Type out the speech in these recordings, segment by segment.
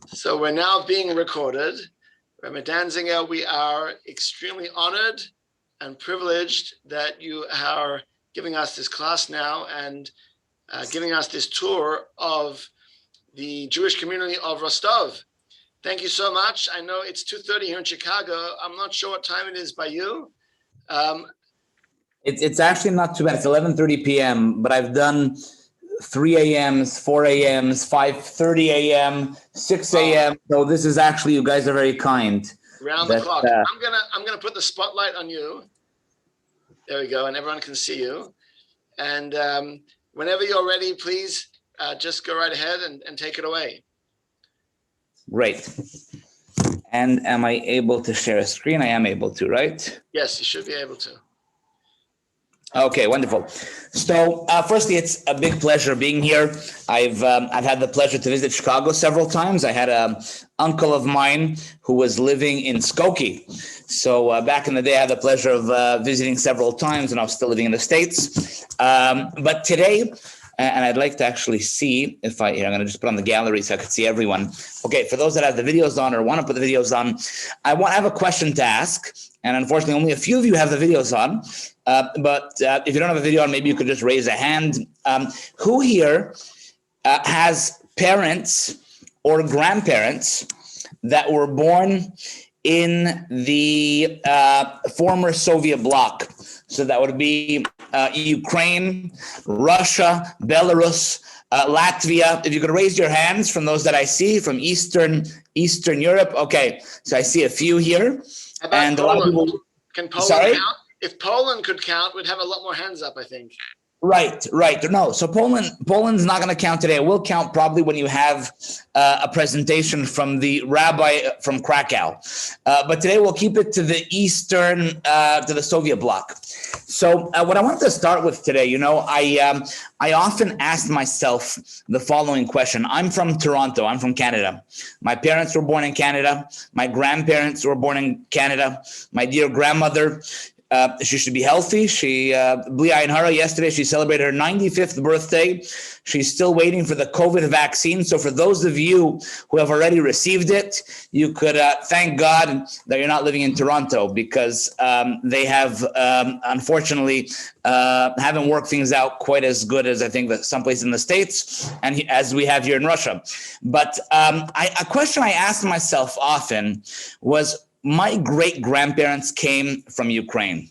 So we're now being recorded. Rabbi Danziger, we are extremely honored and privileged that you are giving us this class now and giving us this tour of the Jewish community of Rostov. Thank you so much. I know it's 2:30 here in Chicago. I'm not sure what time it is by you. It's actually not too bad. It's 11:30 p.m., but I've done 3 a.m.s, 4 a.m.s, 5:30 a.m., 6 a.m. So this is actually, you guys are very kind. Round the clock. I'm gonna put the spotlight on you. There we go, and everyone can see you. And whenever you're ready, please just go right ahead and take it away. Great. And am I able to share a screen? I am able to, right? Yes, you should be able to. Okay, wonderful. So firstly, it's a big pleasure being here. I've had the pleasure to visit Chicago several times. I had an uncle of mine who was living in Skokie. So back in the day, I had the pleasure of visiting several times, and I was still living in the States. But today, and I'd like to actually see if I'm going to just put on the gallery so I could see everyone. Okay, for those that have the videos on or want to put the videos on, I have a question to ask. And unfortunately, only a few of you have the videos on. But if you don't have a video on, maybe you could just raise a hand. Who here has parents or grandparents that were born in the former Soviet bloc? So that would be Ukraine, Russia, Belarus, Latvia. If you could raise your hands from those that I see from Eastern Europe. Okay, so I see a few here. And a lot of people. Can Poland count? If Poland could count, we'd have a lot more hands up, I think. Right. No, so Poland's not going to count today. It will count probably when you have a presentation from the rabbi from Krakow. But today we'll keep it to the Eastern, to the Soviet bloc. So what I want to start with today, I often ask myself the following question. I'm from Toronto. I'm from Canada. My parents were born in Canada. My grandparents were born in Canada. My dear grandmother, she should be healthy. She, Bli Ayin Hara, yesterday, she celebrated her 95th birthday. She's still waiting for the COVID vaccine. So for those of you who have already received it, you could thank God that you're not living in Toronto, because they have, unfortunately, haven't worked things out quite as good as I think that someplace in the States and as we have here in Russia. But a question I asked myself often was, my great-grandparents came from Ukraine.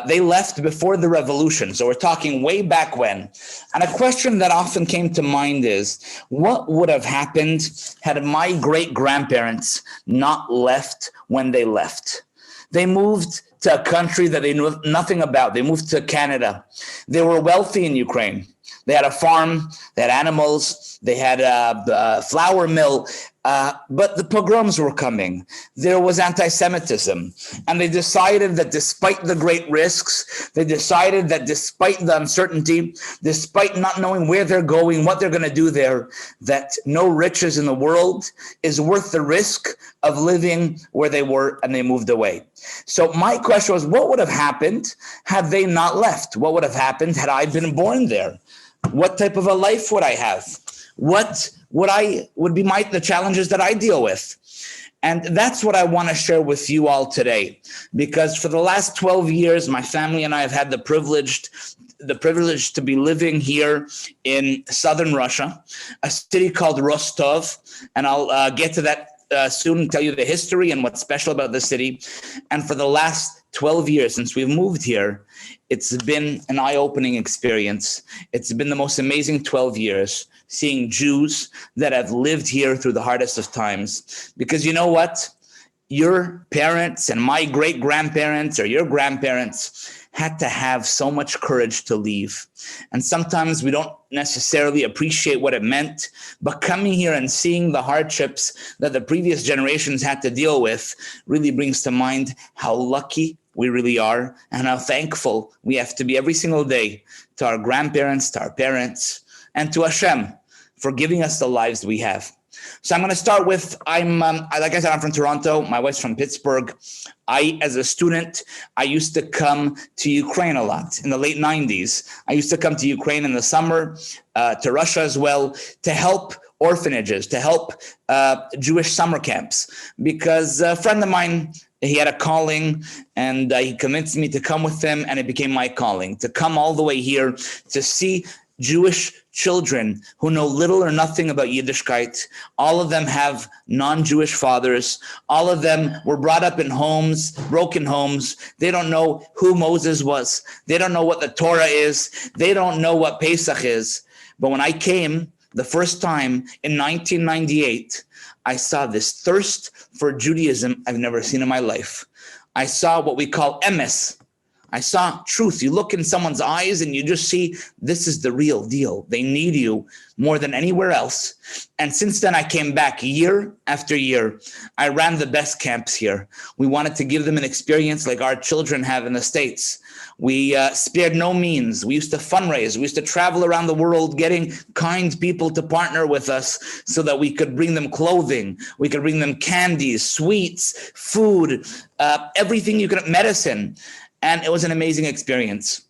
They left before the revolution, so we're talking way back when. And a question that often came to mind is, what would have happened had my great-grandparents not left when they left? They moved to a country that they knew nothing about. They moved to Canada. They were wealthy in Ukraine. They had a farm, they had animals, they had a flour mill, but the pogroms were coming. There was anti-Semitism. And they decided that despite the great risks, they decided that despite the uncertainty, despite not knowing where they're going, what they're going to do there, that no riches in the world is worth the risk of living where they were, and they moved away. So my question was, what would have happened had they not left? What would have happened had I been born there? What type of a life would I have? What would be the challenges that I deal with? And that's what I want to share with you all today, because for the last 12 years, my family and I have had the privilege to be living here in southern Russia, a city called Rostov, and I'll get to that soon and tell you the history and what's special about the city. And for the last 12 years since we've moved here, it's been an eye-opening experience. It's been the most amazing 12 years, seeing Jews that have lived here through the hardest of times. Because you know what? Your parents and my great-grandparents or your grandparents had to have so much courage to leave. And sometimes we don't necessarily appreciate what it meant, but coming here and seeing the hardships that the previous generations had to deal with really brings to mind how lucky we really are and how thankful we have to be every single day to our grandparents, to our parents, and to Hashem for giving us the lives we have. So I'm going to start with, like I said, I'm from Toronto. My wife's from Pittsburgh. As a student, I used to come to Ukraine a lot in the late 90s. I used to come to Ukraine in the summer, to Russia as well, to help orphanages, to help Jewish summer camps, because a friend of mine, he had a calling, and he convinced me to come with him, and it became my calling to come all the way here to see Jewish children who know little or nothing about Yiddishkeit. All of them have non-Jewish fathers. All of them were brought up in homes, broken homes. They don't know who Moses was. They don't know what the Torah is. They don't know what Pesach is. But when I came the first time in 1998, I saw this thirst for Judaism I've never seen in my life. I saw what we call emes. I saw truth. You look in someone's eyes and you just see this is the real deal. They need you more than anywhere else. And since then, I came back year after year. I ran the best camps here. We wanted to give them an experience like our children have in the States. We spared no means. We used to fundraise. We used to travel around the world getting kind people to partner with us so that we could bring them clothing. We could bring them candies, sweets, food, everything you could, medicine. And it was an amazing experience.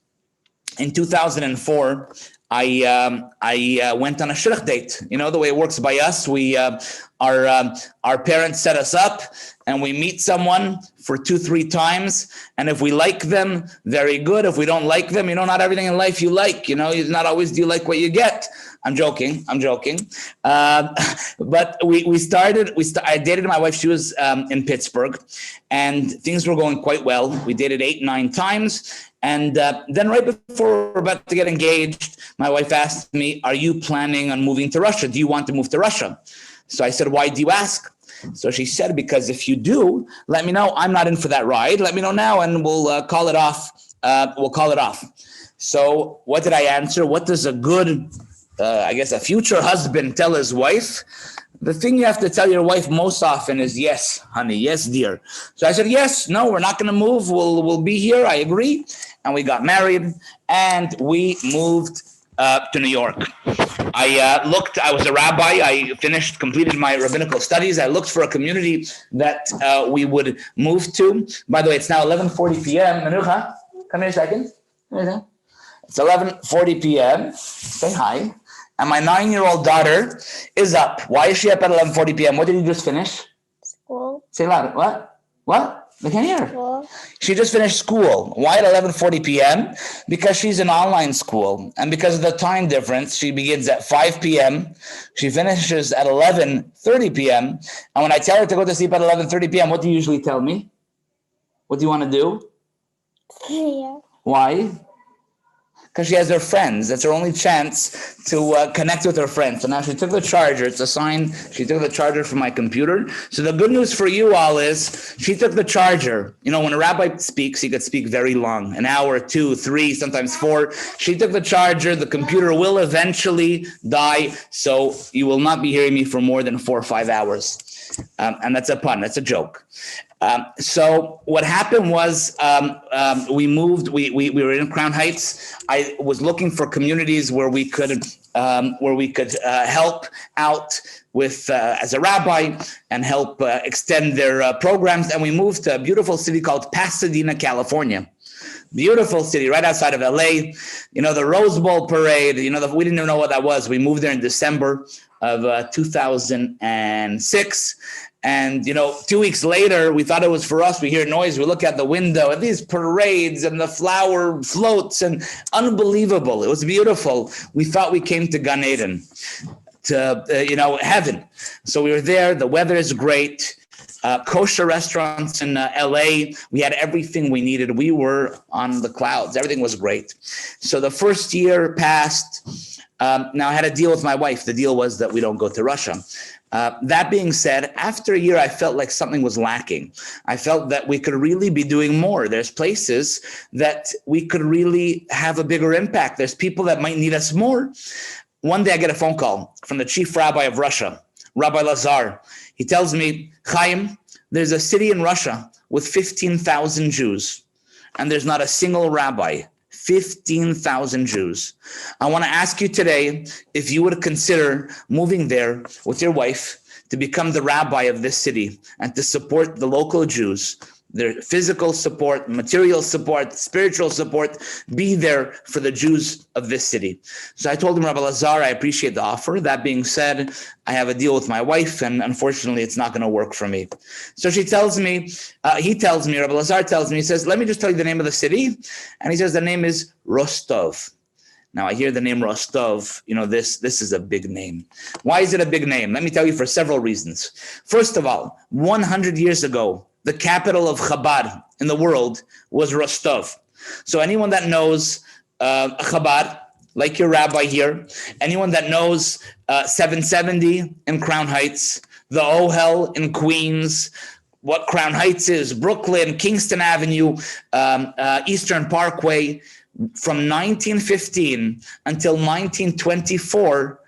In 2004, I went on a shidduch date. You know, the way it works by us, our parents set us up and we meet someone for 2-3 times. And if we like them, very good. If we don't like them, not everything in life you like, it's not always do you like what you get. I'm joking. But I dated my wife. She was in Pittsburgh and things were going quite well. We dated 8-9 times. And then right before we're about to get engaged, my wife asked me, are you planning on moving to Russia? Do you want to move to Russia? So I said, why do you ask? So she said, because if you do, let me know. I'm not in for that ride. Let me know now and we'll call it off. So what did I answer? What does a good, a future husband tell his wife? The thing you have to tell your wife most often is, yes, honey, yes, dear. So I said, yes, no, we're not going to move. We'll be here. I agree. And we got married and we moved to New York. I was a rabbi. I completed my rabbinical studies. I looked for a community that we would move to. By the way, it's now 11:40 p.m. Menucha, come here a second. It's 11:40 p.m. Say hi. And my 9-year-old daughter is up. Why is she up at 11:40 p.m.? What did you just finish? School. Say loud. What? I can't hear. School. She just finished school. Why at 11:40 p.m.? Because she's in online school. And because of the time difference, she begins at 5 p.m. She finishes at 11:30 p.m. And when I tell her to go to sleep at 11:30 p.m., what do you usually tell me? What do you want to do? Yeah. Why? Because she has her friends. That's her only chance to connect with her friends. So now she took the charger. It's a sign she took the charger from my computer. So the good news for you all is she took the charger. When a rabbi speaks, he could speak very long, 1 hour, 2, 3, sometimes 4. She took the charger. The computer will eventually die. So you will not be hearing me for more than 4 or 5 hours. And that's a pun. That's a joke. So what happened was we moved. We were in Crown Heights. I was looking for communities where we could help out with as a rabbi and help extend their programs. And we moved to a beautiful city called Pasadena, California. Beautiful city right outside of LA. The Rose Bowl parade. We didn't even know what that was. We moved there in December of 2006. And, 2 weeks later, we thought it was for us. We hear noise. We look out the window and these parades and the flower floats and unbelievable. It was beautiful. We thought we came to Gan Eden, to, heaven. So we were there. The weather is great. Kosher restaurants in LA. We had everything we needed. We were on the clouds. Everything was great. So the first year passed. Now I had a deal with my wife. The deal was that we don't go to Russia. That being said, after a year, I felt like something was lacking. I felt that we could really be doing more. There's places that we could really have a bigger impact. There's people that might need us more. One day I get a phone call from the chief rabbi of Russia, Rabbi Lazar. He tells me, Chaim, there's a city in Russia with 15,000 Jews, and there's not a single rabbi. 15,000 Jews. I want to ask you today if you would consider moving there with your wife to become the rabbi of this city and to support the local Jews. their physical support, material support, spiritual support, be there for the Jews of this city. So I told him, Rabbi Lazar, I appreciate the offer. That being said, I have a deal with my wife, and unfortunately, it's not going to work for me. So he tells me, Rabbi Lazar tells me, he says, let me just tell you the name of the city. And he says, the name is Rostov. Now, I hear the name Rostov, this is a big name. Why is it a big name? Let me tell you for several reasons. First of all, 100 years ago, the capital of Chabad in the world was Rostov. So anyone that knows Chabad, like your rabbi here, anyone that knows 770 in Crown Heights, the Ohel in Queens, what Crown Heights is, Brooklyn, Kingston Avenue, Eastern Parkway, from 1915 until 1924,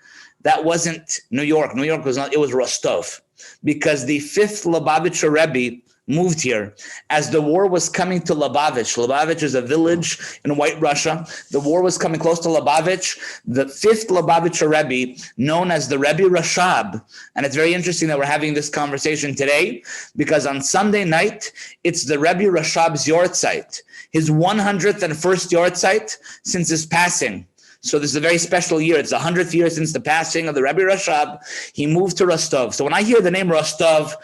that wasn't New York. New York was not, it was Rostov, because the fifth Lubavitcher Rebbe moved here as the war was coming to Lubavitch. Lubavitch is a village in White Russia. The war was coming close to Lubavitch. The fifth Lubavitcher Rebbe, known as the Rebbe Rashab, and it's very interesting that we're having this conversation today, because on Sunday night, it's the Rebbe Rashab's Yortzeit, his 101st Yortzeit since his passing. So this is a very special year. It's the 100th year since the passing of the Rebbe Rashab. He moved to Rostov. So when I hear the name Rostov,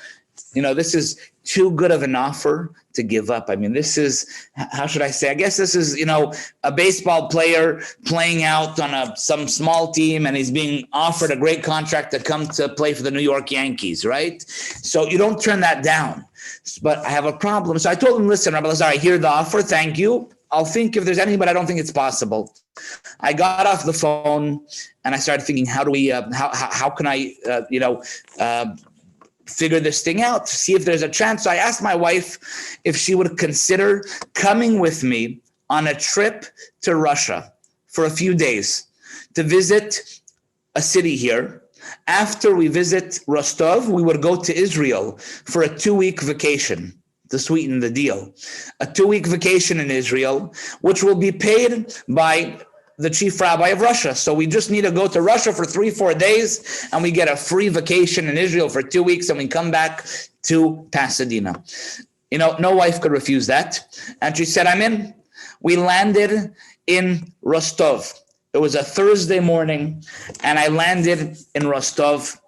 this is too good of an offer to give up. I mean, this is, how should I say? I guess this is, a baseball player playing out on some small team, and he's being offered a great contract to come to play for the New York Yankees, right? So you don't turn that down. But I have a problem. So I told him, listen, Rabbi Lazar, I hear the offer. Thank you. I'll think if there's any, but I don't think it's possible. I got off the phone and I started thinking, how do we, how can I, figure this thing out, see if there's a chance. So I asked my wife if she would consider coming with me on a trip to Russia for a few days to visit a city here. After we visit Rostov, we would go to Israel for a 2-week vacation to sweeten the deal. A 2-week vacation in Israel, which will be paid by the chief rabbi of Russia. So we just need to go to Russia for 3-4 days, and we get a free vacation in Israel for 2 weeks, and we come back to Pasadena. No wife could refuse that. And she said, I'm in. We landed in Rostov. It was a Thursday morning, and I landed in Rostov.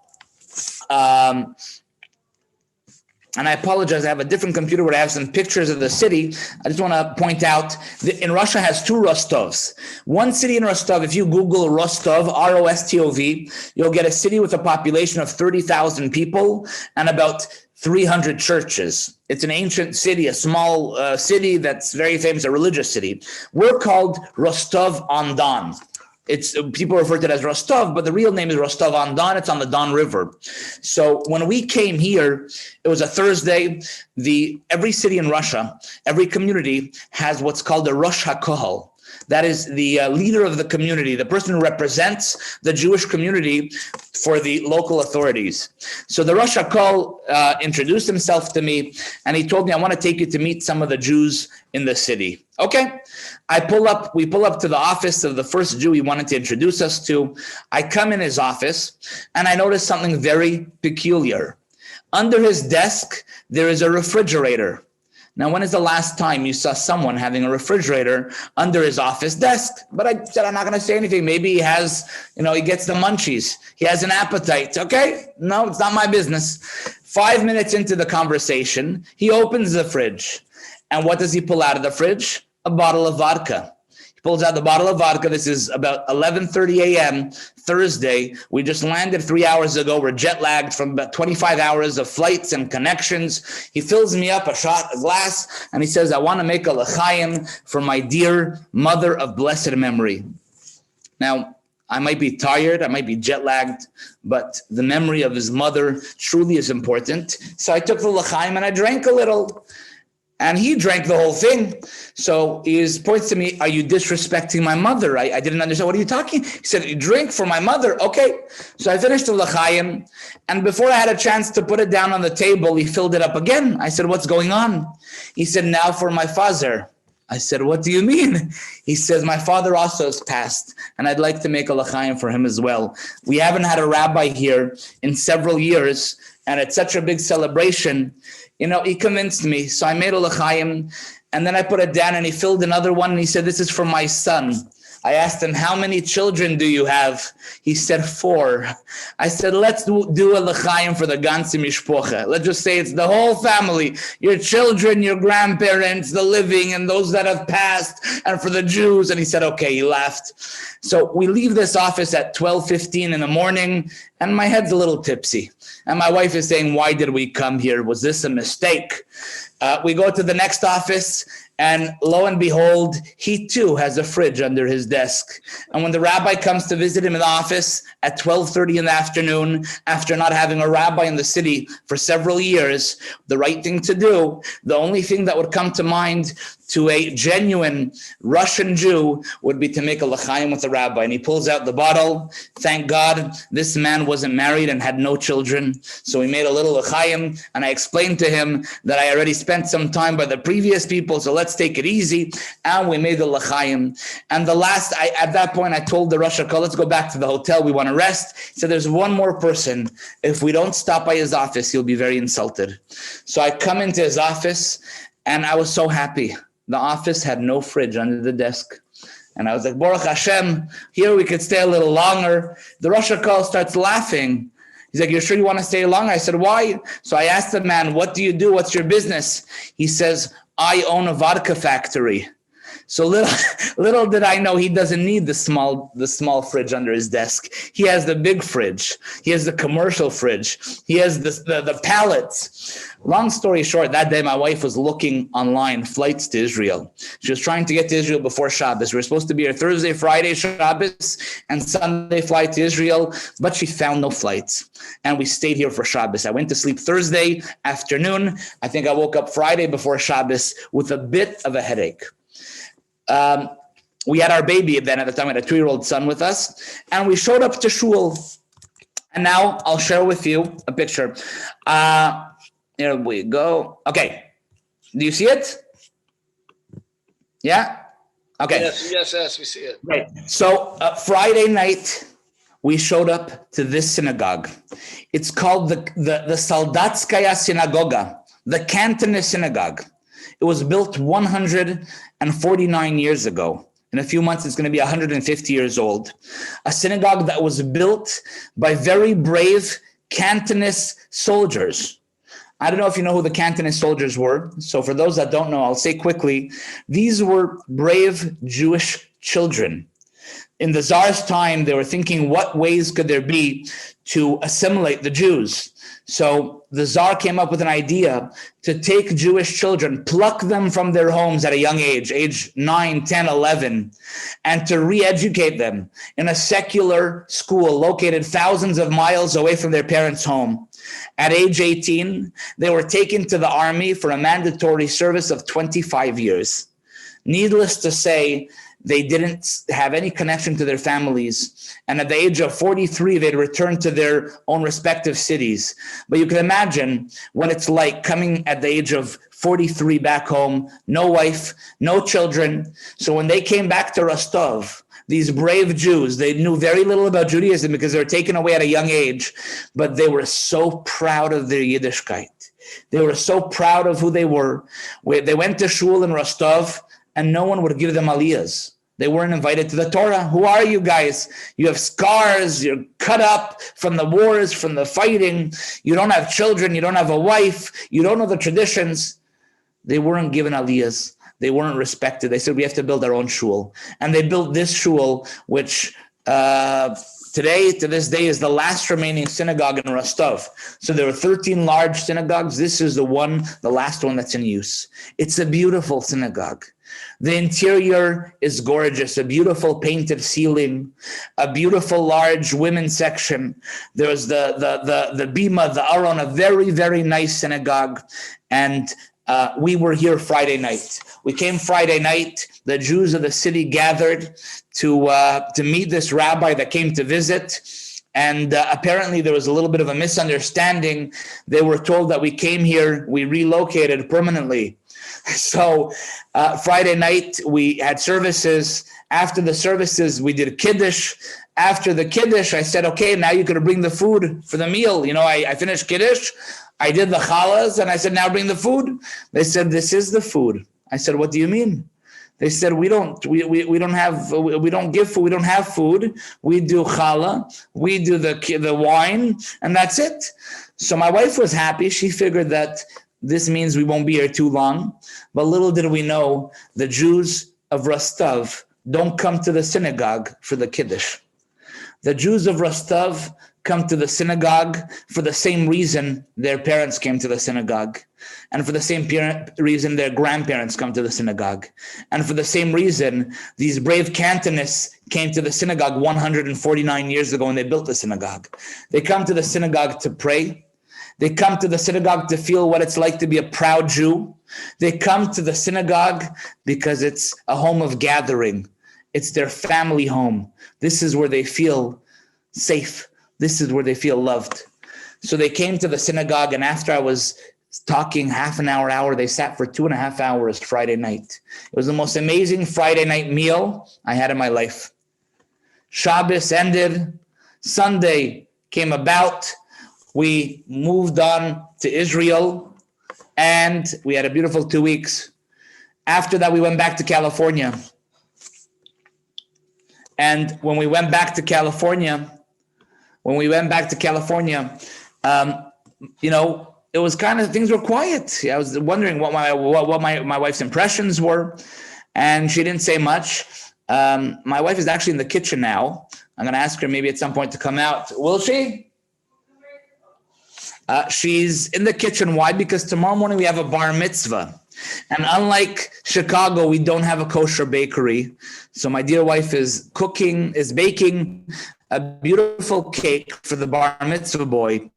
And I apologize, I have a different computer where I have some pictures of the city. I just want to point out that in Russia has 2 Rostovs. One city in Rostov, if you Google Rostov, R-O-S-T-O-V, you'll get a city with a population of 30,000 people and about 300 churches. It's an ancient city, a small city that's very famous, a religious city. We're called Rostov-on-Don. People refer to it as Rostov, but the real name is Rostov-on-Don. It's on the Don River. So when we came here, it was a Thursday. Every city in Russia, every community has what's called a Rosh HaKohel. That is the leader of the community, the person who represents the Jewish community for the local authorities. So the Rosh HaKohel introduced himself to me, and he told me, I want to take you to meet some of the Jews in the city. Okay. We pull up to the office of the first Jew he wanted to introduce us to. I come in his office, and I notice something very peculiar. Under his desk, there is a refrigerator. Now, when is the last time you saw someone having a refrigerator under his office desk? But I said, I'm not going to say anything. Maybe he has, he gets the munchies. He has an appetite. Okay. No, it's not my business. 5 minutes into the conversation, he opens the fridge. And what does he pull out of the fridge? A bottle of vodka. He pulls out the bottle of vodka. This is about 11:30 a.m. Thursday. We just landed 3 hours ago. We're jet lagged from about 25 hours of flights and connections. He fills me up a glass, and he says, I want to make a l'chaim for my dear mother of blessed memory. Now, I might be tired, I might be jet lagged, but the memory of his mother truly is important. So I took the l'chaim and I drank a little. And he drank the whole thing. So he points to me, are you disrespecting my mother? I didn't understand. What are you talking? He said, you drink for my mother. Okay. So I finished the l'chaim. And before I had a chance to put it down on the table, he filled it up again. I said, what's going on? He said, now for my father. I said, what do you mean? He says, my father also has passed, and I'd like to make a l'chaim for him as well. We haven't had a rabbi here in several years, and it's such a big celebration. He convinced me. So I made a l'chaim, and then I put it down, and he filled another one, and he said, this is for my son. I asked him, how many children do you have? He said 4. I said, let's do a l'chaim for the ganze mishpocha. Let's just say it's the whole family, your children, your grandparents, the living, and those that have passed, and for the Jews. And he said, okay, he laughed. So we leave this office at 12:15 in the morning, and my head's a little tipsy. And my wife is saying, why did we come here? Was this a mistake? We go to the next office, and lo and behold, he too has a fridge under his desk. And when the rabbi comes to visit him in the office at 12:30 in the afternoon, after not having a rabbi in the city for several years, the right thing to do, the only thing that would come to mind to a genuine Russian Jew would be to make a l'chaim with the rabbi. And he pulls out the bottle. Thank God this man wasn't married and had no children. So he made a little l'chaim, and I explained to him that I already spent some time by the previous people, so let's take it easy. And we made the l'chaim. And at that point, I told the Rosh HaKol, let's go back to the hotel. We want to rest. He said, there's one more person. If we don't stop by his office, he'll be very insulted. So I come into his office, and I was so happy. The office had no fridge under the desk. And I was like, Baruch Hashem, here we could stay a little longer. The Rosh HaKol starts laughing. He's like, you're sure you want to stay longer? I said, why? So I asked the man, what do you do? What's your business? He says, I own a vodka factory. So little did I know he doesn't need the small fridge under his desk. He has the big fridge. He has the commercial fridge. He has the pallets. Long story short, that day my wife was looking online flights to Israel. She was trying to get to Israel before Shabbos. We were supposed to be here Thursday, Friday, Shabbos, and Sunday flight to Israel, but she found no flights. And we stayed here for Shabbos. I went to sleep Thursday afternoon. I think I woke up Friday before Shabbos with a bit of a headache. We had our baby then at the time. We had a 2-year-old son with us, and we showed up to shul. And now I'll share with you a picture. Here we go. Okay. Do you see it? Yeah? Okay. Yes, we see it. Right. So Friday night, we showed up to this synagogue. It's called the Soldatskaya Synagoga, the Cantonist synagogue. It was built 149 years ago. In a few months, it's going to be 150 years old. A synagogue that was built by very brave Cantonist soldiers. I don't know if you know who the Cantonist soldiers were. So for those that don't know, I'll say quickly, these were brave Jewish children. In the Tsar's time, they were thinking, what ways could there be to assimilate the Jews? So the Tsar came up with an idea to take Jewish children, pluck them from their homes at a young age 9, 10, 11, and to re-educate them in a secular school located thousands of miles away from their parents' home. At age 18, they were taken to the army for a mandatory service of 25 years. Needless to say, they didn't have any connection to their families. And at the age of 43, they'd returned to their own respective cities. But you can imagine what it's like coming at the age of 43 back home, no wife, no children. So when they came back to Rostov, these brave Jews, they knew very little about Judaism because they were taken away at a young age, but they were so proud of their Yiddishkeit. They were so proud of who they were. They went to shul in Rostov, and no one would give them aliyahs. They weren't invited to the Torah. Who are you guys? You have scars. You're cut up from the wars, from the fighting. You don't have children. You don't have a wife. You don't know the traditions. They weren't given aliyahs. They weren't respected. They said, we have to build our own shul. And they built this shul, which today, to this day, is the last remaining synagogue in Rostov. So there were 13 large synagogues. This is the last one that's in use. It's a beautiful synagogue. The interior is gorgeous, a beautiful painted ceiling, a beautiful large women's section. There's the bima, the aron, a very, very nice synagogue. And we were here Friday night. We came Friday night. The Jews of the city gathered to meet this rabbi that came to visit. And apparently there was a little bit of a misunderstanding. They were told that we came here, we relocated permanently So Friday night, we had services. After the services, we did Kiddush. After the Kiddush, I said, okay, now you could bring the food for the meal. I finished Kiddush. I did the challahs, and I said, now bring the food. They said, this is the food. I said, what do you mean? They said, we don't give food. We don't have food. We do challah. We do the wine, and that's it. So my wife was happy. She figured that this means we won't be here too long. But little did we know, the Jews of Rostov don't come to the synagogue for the Kiddush. The Jews of Rostov come to the synagogue for the same reason their parents came to the synagogue. And for the same reason their grandparents come to the synagogue. And for the same reason these brave Cantonists came to the synagogue 149 years ago when they built the synagogue. They come to the synagogue to pray. They come to the synagogue to feel what it's like to be a proud Jew. They come to the synagogue because it's a home of gathering. It's their family home. This is where they feel safe. This is where they feel loved. So they came to the synagogue, and after I was talking half an hour, they sat for 2.5 hours Friday night. It was the most amazing Friday night meal I had in my life. Shabbos ended. Sunday came about. We moved on to Israel, and we had a beautiful 2 weeks. After that, we went back to California. And when we went back to California, it was kind of, things were quiet. I was wondering what my wife's impressions were, and she didn't say much. My wife is actually in the kitchen now. I'm going to ask her maybe at some point to come out. Will she? She's in the kitchen. Why? Because tomorrow morning we have a bar mitzvah. And unlike Chicago, we don't have a kosher bakery. So my dear wife is baking a beautiful cake for the bar mitzvah boy,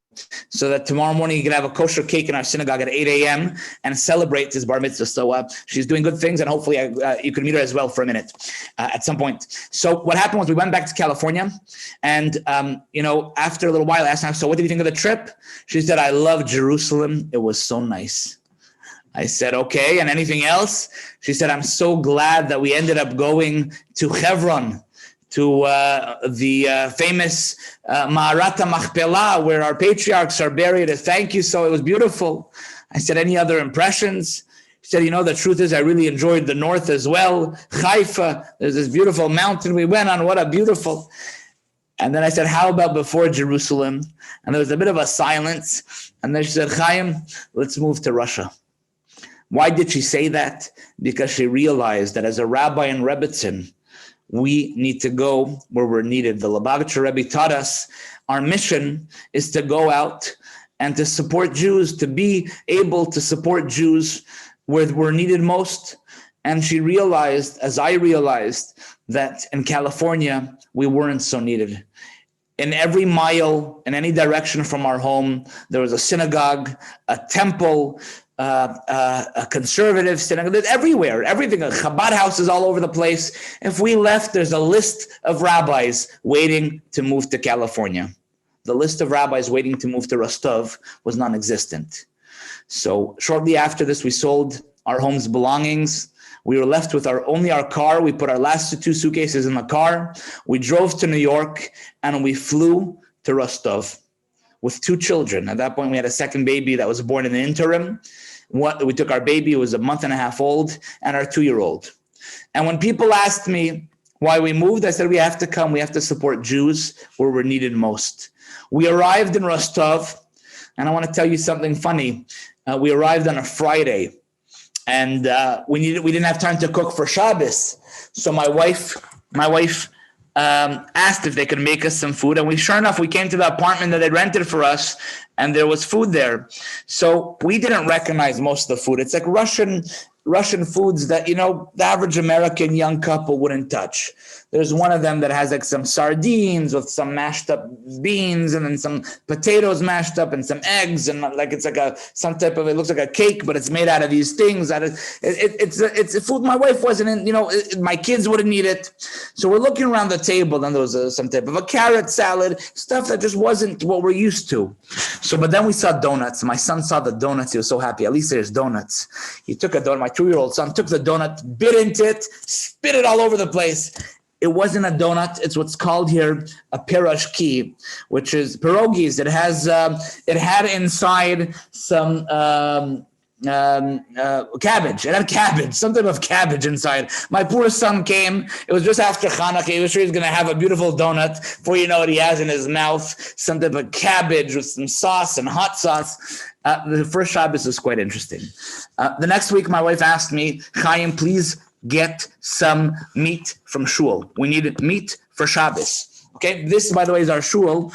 so that tomorrow morning you can have a kosher cake in our synagogue at 8 a.m. and celebrate his bar mitzvah. So she's doing good things, and hopefully you can meet her as well for a minute at some point. So what happened was we went back to California, and after a little while I asked her, so what did you think of the trip? She said, I love Jerusalem. It was so nice. I said, okay, and anything else? She said, I'm so glad that we ended up going to Hebron, to the famous Ma'arat HaMachpelah, where our patriarchs are buried. Thank you, so it was beautiful. I said, any other impressions? She said, the truth is I really enjoyed the north as well. Haifa, there's this beautiful mountain we went on. What a beautiful. And then I said, how about before Jerusalem? And there was a bit of a silence. And then she said, Chaim, let's move to Russia. Why did she say that? Because she realized that as a rabbi in Rebbetzin, we need to go where we're needed. The Lubavitcher Rebbe taught us our mission is to go out and to support Jews, to be able to support Jews where we're needed most. And she realized, as I realized, that in California, we weren't so needed. In every mile, in any direction from our home, there was a synagogue, a temple, a conservative synagogue, everywhere, everything, Chabad houses all over the place. If we left, there's a list of rabbis waiting to move to California. The list of rabbis waiting to move to Rostov was non-existent. So shortly after this, we sold our home's belongings. We were left with only our car. We put our last 2 suitcases in the car. We drove to New York, and we flew to Rostov with 2 children. At that point, we had a second baby that was born in the interim. We took our baby, who was a month and a half old, and our 2-year-old. And when people asked me why we moved, I said, we have to come. We have to support Jews where we're needed most. We arrived in Rostov, and I want to tell you something funny. We arrived on a Friday, and we didn't have time to cook for Shabbos. So my wife asked if they could make us some food, and sure enough, we came to the apartment that they rented for us, and there was food there. So we didn't recognize most of the food. It's like Russian Russian foods that, the average American young couple wouldn't touch. There's one of them that has like some sardines with some mashed up beans and then some potatoes mashed up and some eggs, and like it's like some type of, it looks like a cake, but it's made out of these things. It's food my wife wasn't in, my kids wouldn't eat it. So we're looking around the table and there was some type of a carrot salad, stuff that just wasn't what we're used to. But then we saw donuts. My son saw the donuts. He was so happy. At least there's donuts. He took a donut. My 2-year-old son took the donut, bit into it, spit it all over the place. It wasn't a donut. It's what's called here a pirashki, which is pierogies. It had inside some cabbage. It had cabbage, some type of cabbage inside. My poor son came. It was just after Hanukkah. He was sure he's going to have a beautiful donut. Before you know what he has in his mouth, some type of cabbage with some sauce and hot sauce. The first Shabbos is quite interesting. The next week, my wife asked me, Chaim, please get some meat from shul. We needed meat for Shabbos. Okay, this, by the way, is our shul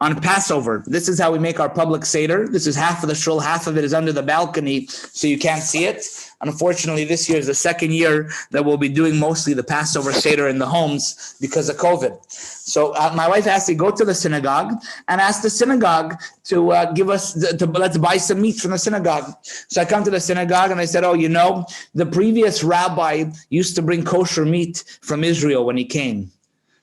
on Passover. This is how we make our public Seder. This is half of the shul, half of it is under the balcony, so you can't see it. Unfortunately, this year is the second year that we'll be doing mostly the Passover Seder in the homes because of COVID. So my wife asked me to go to the synagogue and ask the synagogue to give us, let's buy some meat from the synagogue. So I come to the synagogue and I said, the previous rabbi used to bring kosher meat from Israel when he came.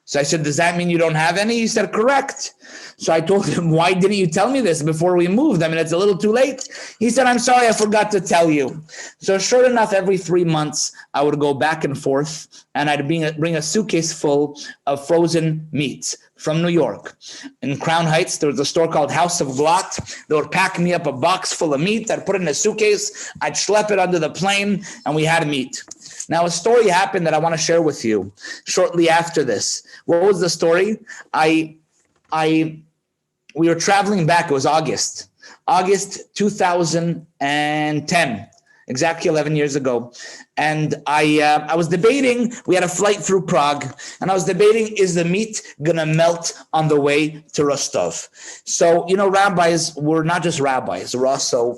So I said, does that mean you don't have any? He said, correct. So I told him, why didn't you tell me this before we moved? I mean, it's a little too late. He said, I'm sorry, I forgot to tell you. So sure enough, every 3 months, I would go back and forth and I'd bring a suitcase full of frozen meats from New York. In Crown Heights, there was a store called House of Blot. They would pack me up a box full of meat. I'd put it in a suitcase. I'd schlep it under the plane and we had meat. Now, a story happened that I want to share with you shortly after this. What was the story? We were traveling back. It was August 2010, exactly 11 years ago. And I was debating, we had a flight through Prague, and I was debating, is the meat going to melt on the way to Rostov? So, rabbis, we're not just rabbis. We're also,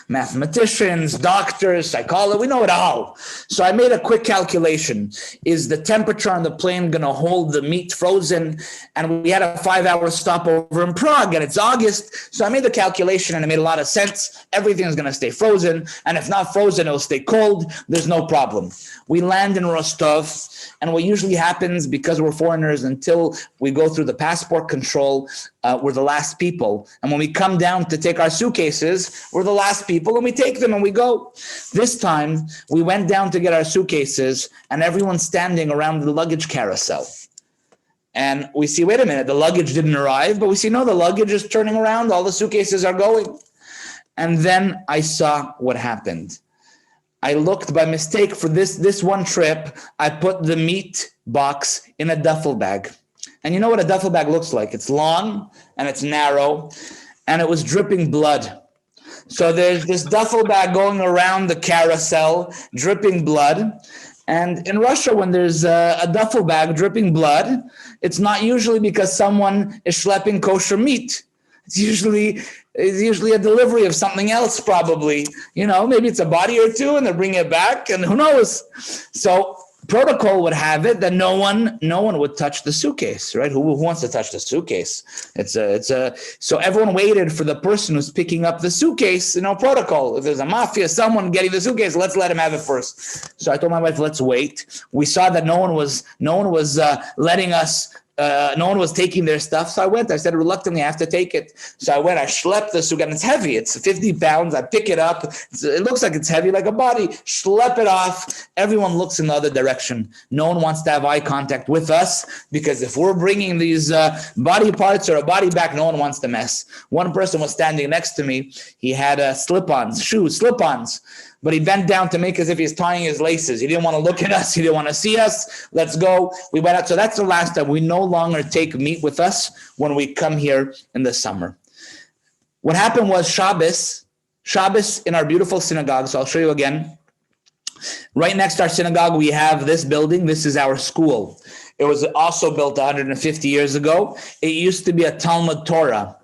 mathematicians, doctors, psychologists. We know it all. So I made a quick calculation. Is the temperature on the plane going to hold the meat frozen? And we had a 5-hour stopover in Prague, and it's August. So I made the calculation, and it made a lot of sense. Everything's going to stay frozen. And if not frozen, it'll stay cold. There's no problem. We land in Rostov, and what usually happens, because we're foreigners, until we go through the passport control, we're the last people. And when we come down to take our suitcases, we're the last people, and we take them and we go. This time, we went down to get our suitcases, and everyone's standing around the luggage carousel. And we see, wait a minute, the luggage didn't arrive, but we see, no, the luggage is turning around, all the suitcases are going. And then I saw what happened. I looked by mistake for this one trip. I put the meat box in a duffel bag. And you know what a duffel bag looks like? It's long and it's narrow and it was dripping blood. So there's this duffel bag going around the carousel, dripping blood. And in Russia, when there's a duffel bag dripping blood, it's not usually because someone is schlepping kosher meat. It's usually a delivery of something else, probably. Maybe it's a body or two, and they're bringing it back, and who knows? So protocol would have it that no one would touch the suitcase, right? Who wants to touch the suitcase? So everyone waited for the person who's picking up the suitcase. Protocol. If there's a mafia, someone getting the suitcase, let's let him have it first. So I told my wife, let's wait. We saw that no one was letting us. No one was taking their stuff. So I went. I said, reluctantly, I have to take it. So I went. I schlepped the suitcase. And it's heavy. It's 50 pounds. I pick it up. It looks like it's heavy, like a body. Schlep it off. Everyone looks in the other direction. No one wants to have eye contact with us because if we're bringing these body parts or a body back, no one wants to mess. One person was standing next to me. He had slip-ons. But he bent down to make as if he's tying his laces. He didn't want to look at us. He didn't want to see us. Let's go. We went out. So that's the last time. We no longer take meat with us when we come here in the summer. What happened was Shabbos in our beautiful synagogue. So I'll show you again. Right next to our synagogue, we have this building. This is our school. It was also built 150 years ago. It used to be a Talmud Torah.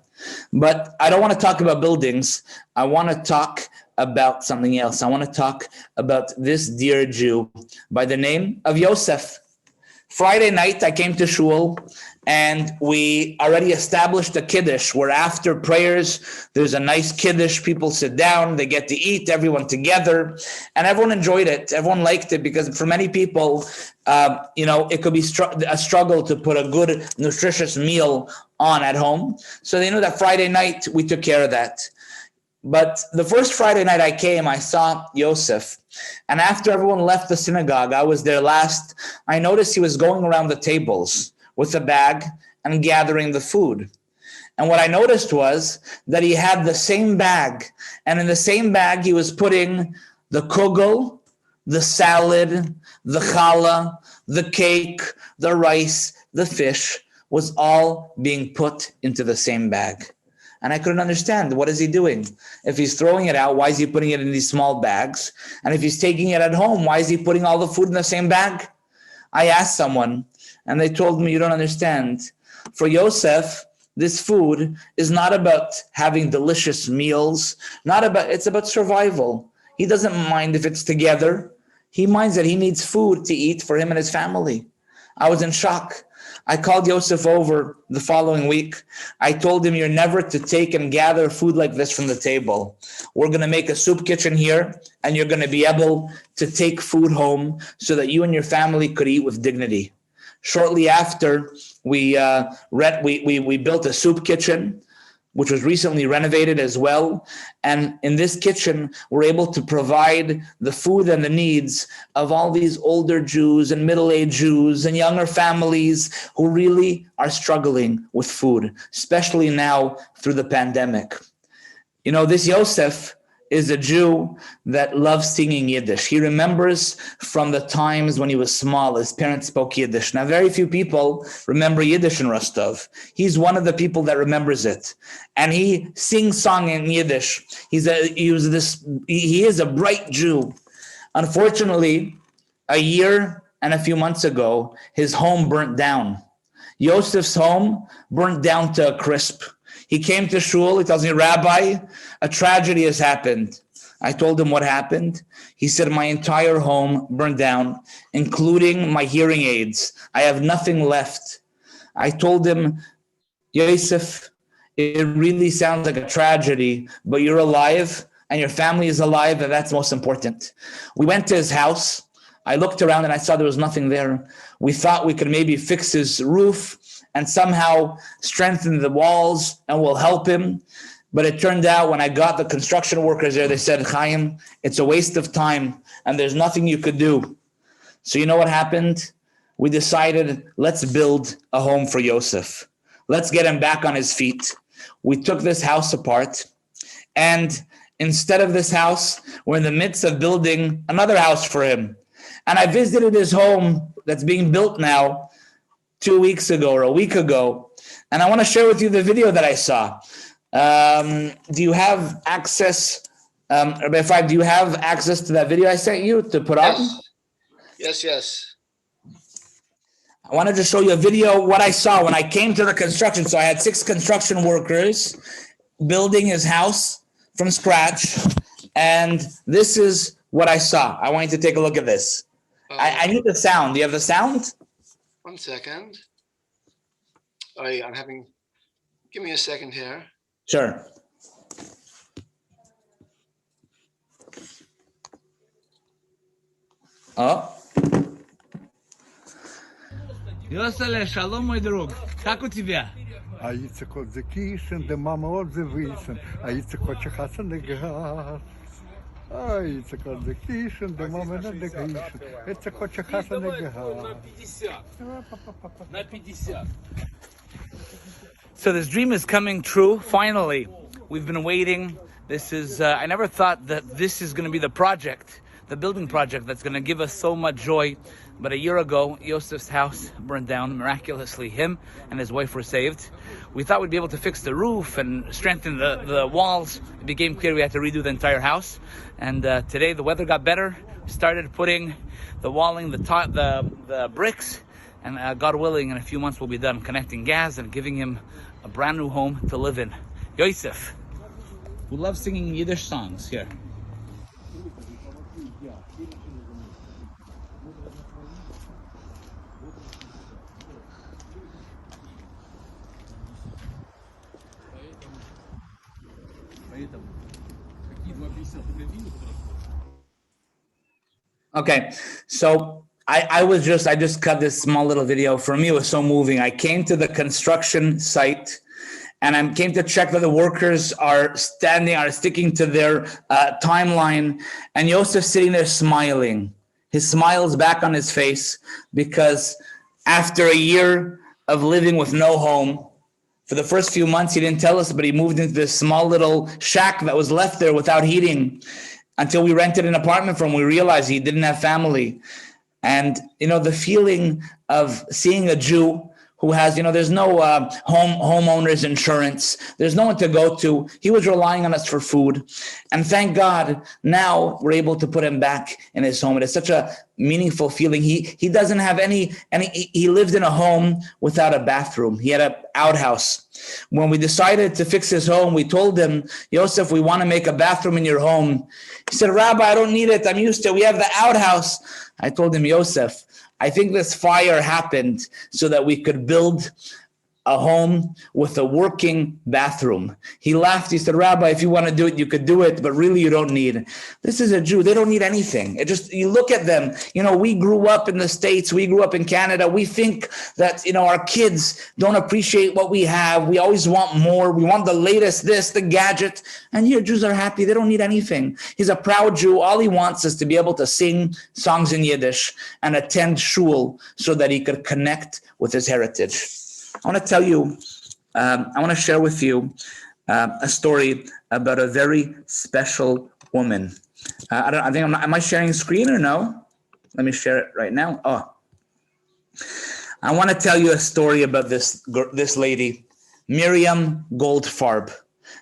But I don't want to talk about buildings. I want to talk about something else. I want to talk about this dear Jew by the name of Yosef. Friday night, I came to shul, and we already established a kiddush where after prayers, there's a nice kiddush. People sit down, they get to eat, everyone together, and everyone enjoyed it. Everyone liked it because for many people, it could be a struggle to put a good, nutritious meal on at home. So they knew that Friday night, we took care of that. But the first Friday night I came, I saw Yosef. And after everyone left the synagogue, I was there last, I noticed he was going around the tables with a bag and gathering the food. And what I noticed was that he had the same bag. And in the same bag, he was putting the kugel, the salad, the challah, the cake, the rice, the fish, was all being put into the same bag. And I couldn't understand, what is he doing? If he's throwing it out, why is he putting it in these small bags? And if he's taking it at home, why is he putting all the food in the same bag? I asked someone, and they told me, you don't understand. For Yosef, this food is not about having delicious meals, it's about survival. He doesn't mind if it's together. He minds that he needs food to eat for him and his family. I was in shock. I called Yosef over the following week. I told him, you're never to take and gather food like this from the table. We're going to make a soup kitchen here, and you're going to be able to take food home so that you and your family could eat with dignity. Shortly after, we built a soup kitchen, which was recently renovated as well. And in this kitchen, we're able to provide the food and the needs of all these older Jews and middle-aged Jews and younger families who really are struggling with food, especially now through the pandemic. You know, this Yosef is a Jew that loves singing Yiddish. He remembers from the times when he was small, his parents spoke Yiddish. Now, very few people remember Yiddish in Rostov. He's one of the people that remembers it. And he sings song in Yiddish. He is a bright Jew. Unfortunately, a year and a few months ago, his home burnt down. Yosef's home burnt down to a crisp. He came to shul. He tells me, Rabbi, a tragedy has happened. I told him what happened. He said, my entire home burned down, including my hearing aids. I have nothing left. I told him, Yosef, it really sounds like a tragedy, but you're alive and your family is alive, and that's most important. We went to his house. I looked around and I saw there was nothing there. We thought we could maybe fix his roof and somehow strengthen the walls, and we'll help him. But it turned out when I got the construction workers there, they said, Chaim, it's a waste of time and there's nothing you could do. So you know what happened? We decided, let's build a home for Yosef. Let's get him back on his feet. We took this house apart, and instead of this house, we're in the midst of building another house for him. And I visited his home that's being built now 2 weeks ago or a week ago. And I want to share with you the video that I saw. Do you have access, Rabbi Five, do you have access to that video I sent you to put on? Yes. I wanted to show you a video, what I saw when I came to the construction. So I had 6 construction workers building his house from scratch. And this is what I saw. I want you to take a look at this. I need the sound. Do you have the sound? 1 second. Give me a second here. Sure. Oh. Йоселе, шалом, мой друг. Как у тебя? А Yitzchak Zekishen, the Mama Zevisen, a Yitzchak Hassan the Gas. А Yitzchak Zekishen, the Mama the Gishen, Yitzchak Hassan the Gas. На 50. So this dream is coming true, finally. We've been waiting. This is, I never thought that this is going to be the project, the building project that's going to give us so much joy. But a year ago, Yosef's house burned down miraculously. Him and his wife were saved. We thought we'd be able to fix the roof and strengthen the walls. It became clear we had to redo the entire house. And today the weather got better. We started putting the walling, the bricks. And God willing, in a few months we'll be done connecting gas and giving him a brand new home to live in. Yosef, who loves singing Yiddish songs here. Okay, so I just cut this small little video. For me, it was so moving. I came to the construction site and I came to check that the workers are sticking to their timeline. And Yosef sitting there smiling. His smile is back on his face because after a year of living with no home, for the first few months, he didn't tell us, but he moved into this small little shack that was left there without heating until we rented an apartment from him. We realized he didn't have family. And, the feeling of seeing a Jew who has, there's no homeowner's insurance. There's no one to go to. He was relying on us for food. And thank God, now we're able to put him back in his home. It is such a meaningful feeling. He doesn't have he lived in a home without a bathroom. He had an outhouse. When we decided to fix his home, we told him, Yosef, we want to make a bathroom in your home. He said, Rabbi, I don't need it. I'm used to it. We have the outhouse. I told him, Yosef, I think this fire happened so that we could build a home with a working bathroom. He laughed. He said, Rabbi, if you want to do it, you could do it, but really you don't need. This is a Jew. They don't need anything. You look at them, we grew up in the States. We grew up in Canada. We think that, our kids don't appreciate what we have. We always want more. We want the latest, the gadget. And here Jews are happy. They don't need anything. He's a proud Jew. All he wants is to be able to sing songs in Yiddish and attend shul so that he could connect with his heritage. I want to tell you, I want to share with you a story about a very special woman. Am I sharing screen or no? Let me share it right now. Oh, I want to tell you a story about this lady, Miriam Goldfarb.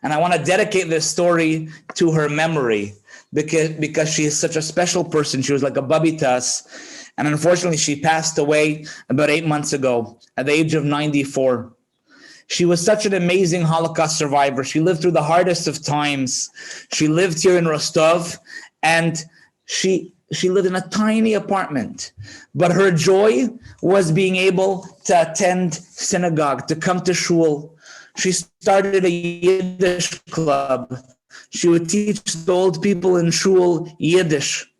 And I want to dedicate this story to her memory because she is such a special person. She was like a bubby to us. And unfortunately, she passed away about 8 months ago at the age of 94. She was such an amazing Holocaust survivor. She lived through the hardest of times. She lived here in Rostov, and she lived in a tiny apartment. But her joy was being able to attend synagogue, to come to shul. She started a Yiddish club. She would teach the old people in shul Yiddish.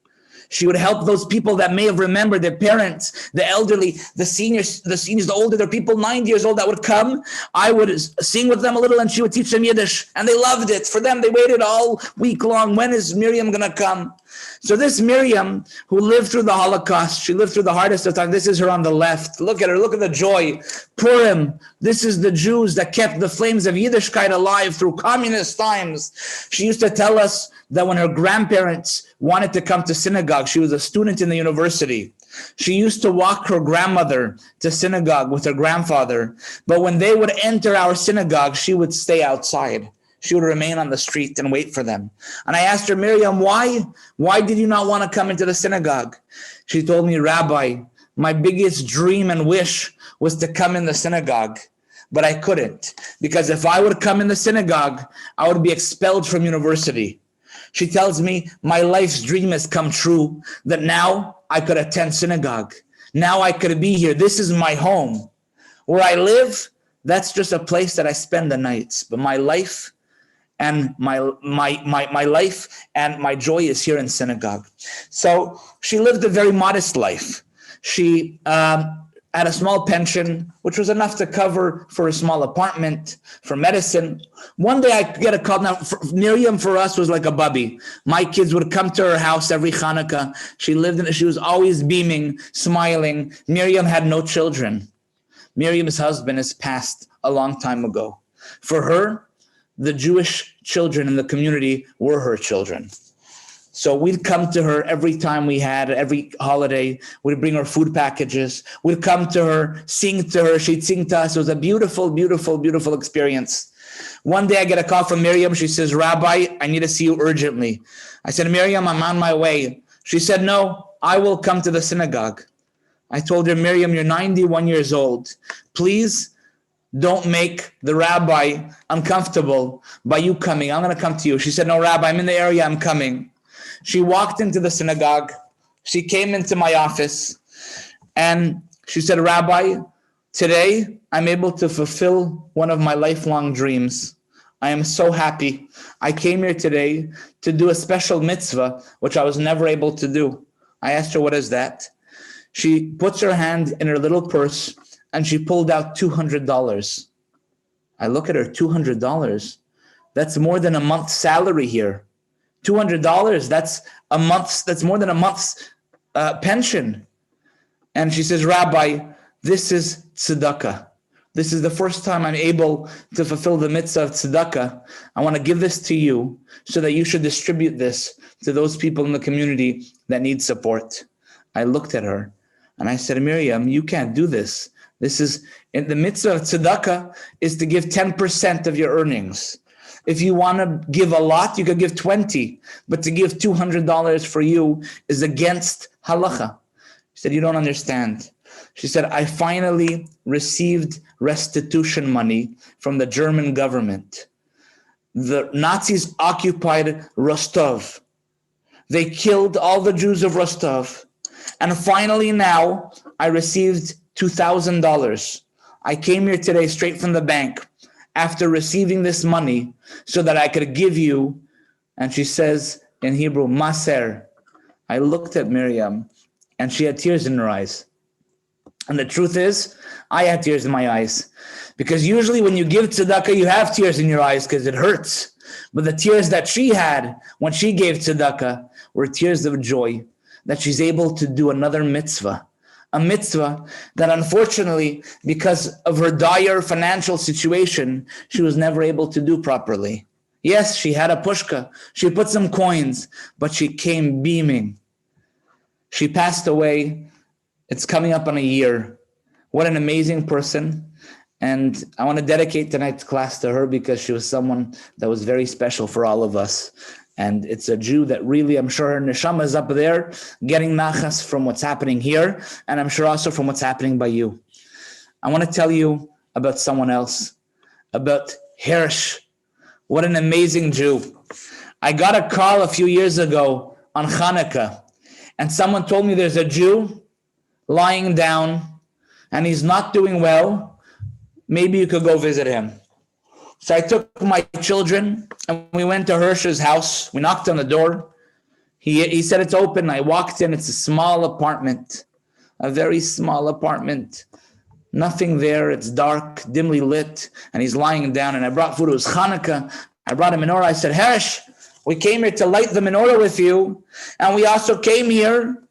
She would help those people that may have remembered their parents, the elderly, the seniors, the older, there are people 90 years old that would come. I would sing with them a little and she would teach them Yiddish and they loved it. For them, they waited all week long. When is Miriam going to come? So this Miriam who lived through the Holocaust, she lived through the hardest of time. This is her on the left. Look at her. Look at the joy. Purim. This is the Jews that kept the flames of Yiddishkeit alive through communist times. She used to tell us that when her grandparents wanted to come to synagogue, she was a student in the university. She used to walk her grandmother to synagogue with her grandfather. But when they would enter our synagogue, she would stay outside. She would remain on the street and wait for them. And I asked her, Miriam, why? Why did you not want to come into the synagogue? She told me, Rabbi, my biggest dream and wish was to come in the synagogue. But I couldn't, because if I would come in the synagogue, I would be expelled from university. She tells me, my life's dream has come true, that now I could attend synagogue. Now I could be here. This is my home. Where I live, that's just a place that I spend the nights. But my life and my life and my joy is here in synagogue. So she lived a very modest life. She had a small pension, which was enough to cover for a small apartment, for medicine. One day I get a call. Now, Miriam for us was like a bubby. My kids would come to her house every Hanukkah. She was always beaming, smiling. Miriam had no children. Miriam's husband has passed a long time ago. For her, the Jewish children in the community were her children. So we'd come to her every holiday. We'd bring her food packages. We'd come to her, sing to her. She'd sing to us. It was a beautiful, beautiful, beautiful experience. One day I get a call from Miriam. She says, Rabbi, I need to see you urgently. I said, Miriam, I'm on my way. She said, no, I will come to the synagogue. I told her, Miriam, you're 91 years old. Please don't make the rabbi uncomfortable by you coming. I'm going to come to you. She said, no, Rabbi, I'm in the area. I'm coming. She walked into the synagogue. She came into my office and she said, Rabbi, today I'm able to fulfill one of my lifelong dreams. I am so happy. I came here today to do a special mitzvah, which I was never able to do. I asked her, what is that? She puts her hand in her little purse and she pulled out $200. I look at her, $200. That's more than a month's salary here. $200, that's more than a month's pension. And she says, Rabbi, this is tzedakah. This is the first time I'm able to fulfill the mitzvah of tzedakah. I want to give this to you so that you should distribute this to those people in the community that need support. I looked at her and I said, Miriam, you can't do this. This is, in the mitzvah of tzedakah is to give 10% of your earnings. If you want to give a lot, you could give 20, but to give $200 for you is against halacha. She said, you don't understand. She said, I finally received restitution money from the German government. The Nazis occupied Rostov. They killed all the Jews of Rostov. And finally now, I received $2,000. I came here today straight from the bank after receiving this money so that I could give you, and she says in Hebrew, maser. I looked at Miriam and she had tears in her eyes. And the truth is, I had tears in my eyes. Because usually when you give tzedakah, you have tears in your eyes because it hurts. But the tears that she had when she gave tzedakah were tears of joy that she's able to do another mitzvah. A mitzvah that unfortunately, because of her dire financial situation, she was never able to do properly. Yes, she had a pushka. She put some coins, but she came beaming. She passed away. It's coming up on a year. What an amazing person. And I want to dedicate tonight's class to her because she was someone that was very special for all of us. And it's a Jew that really, I'm sure her neshama is up there getting nachas from what's happening here. And I'm sure also from what's happening by you. I want to tell you about someone else, about Hirsch. What an amazing Jew. I got a call a few years ago on Hanukkah. And someone told me there's a Jew lying down and he's not doing well. Maybe you could go visit him. So I took my children and we went to Hirsch's house. We knocked on the door. He said it's open. I walked in. It's a small apartment, a very small apartment. Nothing there. It's dark, dimly lit, and he's lying down. And I brought food. It was Hanukkah. I brought a menorah. I said, Hirsch, we came here to light the menorah with you. And we also came here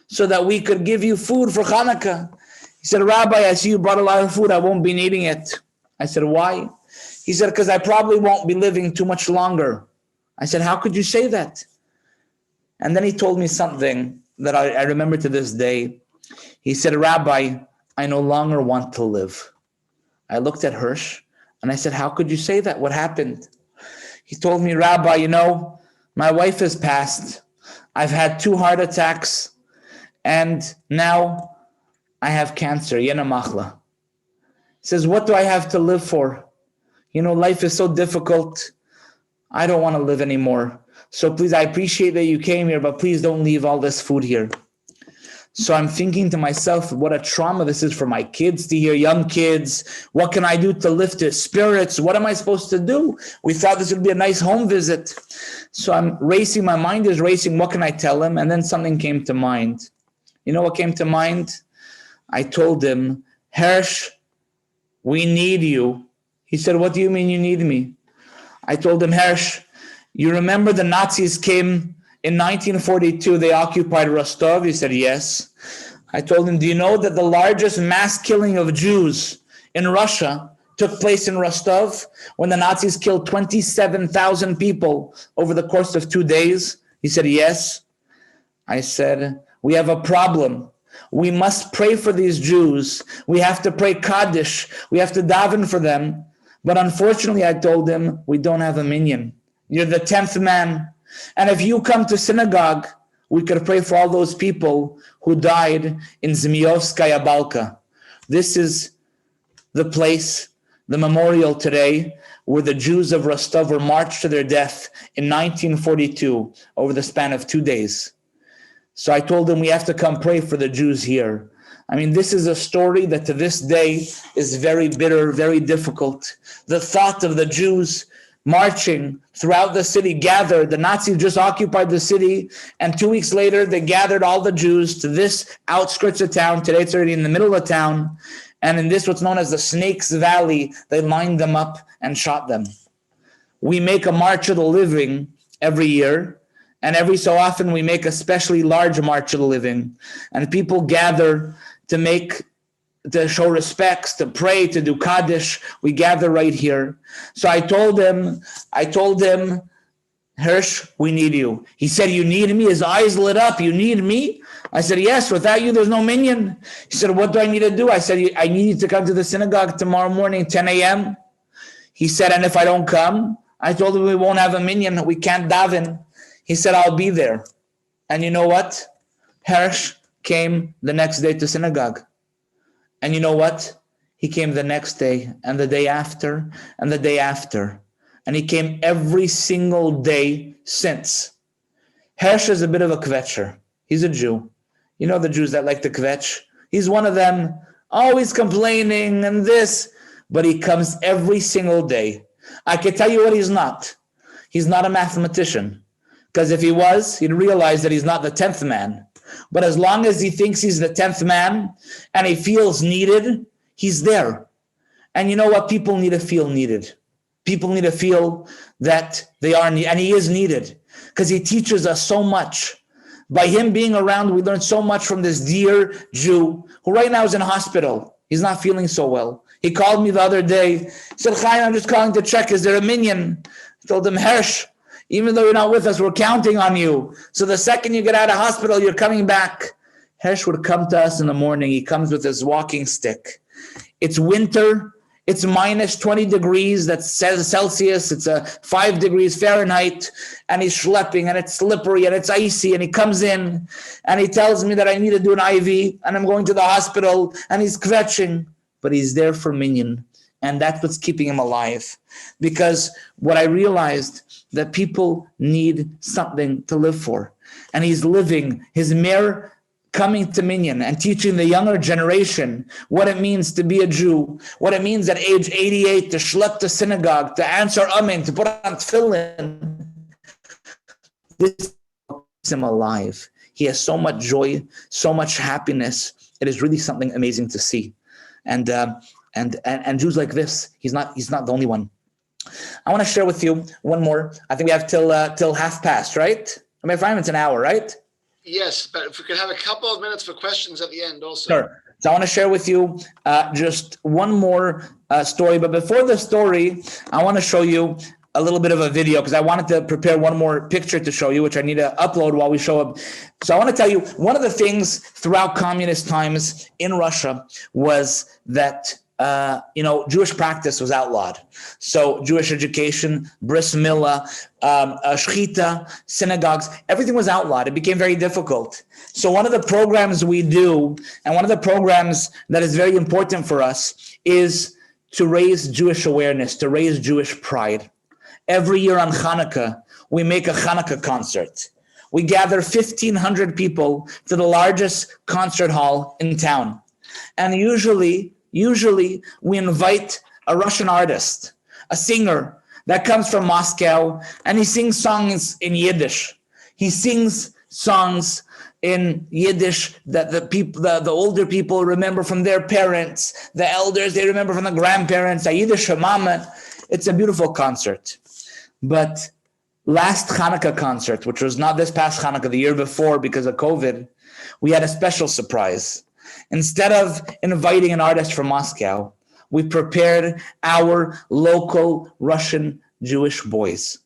so that we could give you food for Hanukkah. He said, Rabbi, I see you brought a lot of food. I won't be needing it. I said, why? He said, because I probably won't be living too much longer. I said, how could you say that? And then he told me something that I remember to this day. He said, Rabbi, I no longer want to live. I looked at Hirsch and I said, how could you say that? What happened? He told me, Rabbi, you know, my wife has passed. I've had 2 heart attacks and now I have cancer, Yena Machla. He says, what do I have to live for? You know, life is so difficult. I don't want to live anymore. So please, I appreciate that you came here, but please don't leave all this food here. So I'm thinking to myself, what a trauma this is for my kids to hear, young kids. What can I do to lift their spirits? What am I supposed to do? We thought this would be a nice home visit. So I'm racing, my mind is racing. What can I tell him? And then something came to mind. You know what came to mind? I told him, Hirsch, we need you. He said, what do you mean you need me? I told him, Hirsch, you remember the Nazis came in 1942, they occupied Rostov? He said, yes. I told him, do you know that the largest mass killing of Jews in Russia took place in Rostov when the Nazis killed 27,000 people over the course of 2 days? He said, yes. I said, we have a problem. We must pray for these Jews. We have to pray Kaddish. We have to daven for them. But unfortunately, I told him, we don't have a minyan. You're the 10th man. And if you come to synagogue, we could pray for all those people who died in Zmiyovskaya Balka. This is the place, the memorial today, where the Jews of Rostov were marched to their death in 1942 over the span of 2 days. So I told him we have to come pray for the Jews here. I mean, this is a story that to this day is very bitter, very difficult. The thought of the Jews marching throughout the city, gathered. The Nazis just occupied the city, and 2 weeks later, they gathered all the Jews to this outskirts of town. Today, it's already in the middle of town. And in this, what's known as the Snakes Valley, they lined them up and shot them. We make a March of the Living every year, and every so often we make a specially large March of the Living, and people gather to show respects, to pray, to do Kaddish. We gather right here. So I told him, Hirsch, we need you. He said, you need me? His eyes lit up. You need me? I said, yes, without you, there's no minyan. He said, what do I need to do? I said, I need you to come to the synagogue tomorrow morning, 10 a.m. He said, and if I don't come? I told him we won't have a minyan. We can't daven. He said, I'll be there. And you know what? Hirsch came the next day to synagogue. And you know what? He came the next day and the day after and the day after. And he came every single day since. Hirsch is a bit of a kvetcher. He's a Jew. You know the Jews that like to kvetch? He's one of them, always complaining and this, but he comes every single day. I can tell you what he's not. He's not a mathematician. Because if he was, he'd realize that he's not the 10th man. But as long as he thinks he's the 10th man and he feels needed, he's there. And you know what? People need to feel needed. People need to feel that they are needed. And he is needed because he teaches us so much. By him being around, we learn so much from this dear Jew who right now is in hospital. He's not feeling so well. He called me the other day. He said, Chaim, I'm just calling to check. Is there a minyan? I told him, Hirsch, even though you're not with us, we're counting on you. So the second you get out of hospital, you're coming back. Hirsch would come to us in the morning. He comes with his walking stick. It's winter. It's minus 20 degrees. That's Celsius. It's 5 degrees Fahrenheit. And he's schlepping and it's slippery and it's icy. And he comes in and he tells me that I need to do an IV and I'm going to the hospital and he's kvetching. But he's there for minyan. And that's what's keeping him alive. Because what I realized that people need something to live for. And he's living his mere coming to minyan and teaching the younger generation what it means to be a Jew, what it means at age 88 to schlep to synagogue, to answer amen, to put on tefillin. This keeps him alive. He has so much joy, so much happiness. It is really something amazing to see. And Jews like this, he's not the only one. I want to share with you one more. I think we have till 1:30, right? I mean, if it's an hour, right? Yes, but if we could have a couple of minutes for questions at the end also. Sure. So I want to share with you just one more story. But before the story, I want to show you a little bit of a video because I wanted to prepare one more picture to show you, which I need to upload while we show up. So I want to tell you, one of the things throughout communist times in Russia was that Jewish practice was outlawed. So Jewish education, bris milah, shechita, synagogues, everything was outlawed. It became very difficult. So one of the programs we do, and one of the programs that is very important for us, is to raise Jewish awareness, to raise Jewish pride. Every year on Hanukkah, we make a Hanukkah concert. We gather 1,500 people to the largest concert hall in town. And usually we invite a Russian artist, a singer that comes from Moscow, and he sings songs in Yiddish. He sings songs in Yiddish that the older people remember from their parents, the elders, they remember from the grandparents, a Yiddish mama. It's a beautiful concert. But last Hanukkah concert, which was not this past Hanukkah, the year before because of COVID, we had a special surprise. Instead of inviting an artist from Moscow, we prepared our local Russian Jewish boys.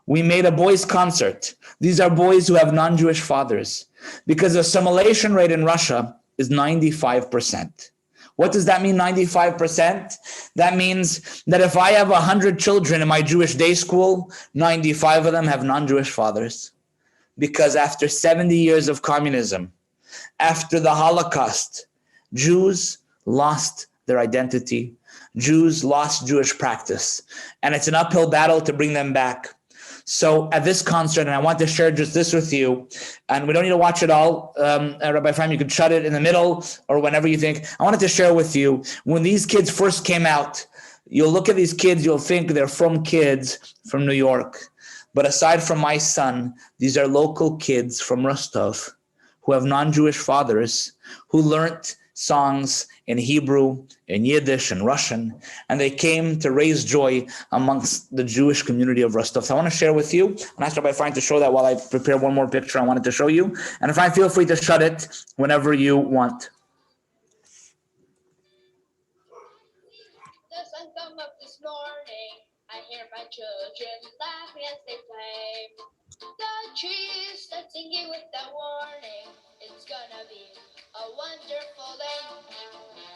We made a boys' concert. These are boys who have non-Jewish fathers because the assimilation rate in Russia is 95%. What does that mean, 95%? That means that if I have 100 children in my Jewish day school, 95 of them have non-Jewish fathers. Because after 70 years of communism, after the Holocaust, Jews lost their identity. Jews lost Jewish practice. And it's an uphill battle to bring them back. So at this concert, and I want to share just this with you, and we don't need to watch it all. Rabbi Ephraim, you can shut it in the middle or whenever you think. I wanted to share with you, when these kids first came out, You'll look at these kids, you'll think they're from kids from New York. But aside from my son, these are local kids from Rostov who have non-Jewish fathers who learnt songs in Hebrew, in Yiddish, and Russian, and they came to raise joy amongst the Jewish community of Rostov. So I want to share with you, and ask Rabbi Fine to show that while I prepare one more picture I wanted to show you. And Fine, feel free to shut it whenever you want. The sun come up this morning, I hear my children laughing as they play. The trees start singing with that warning, it's gonna be a wonderful day.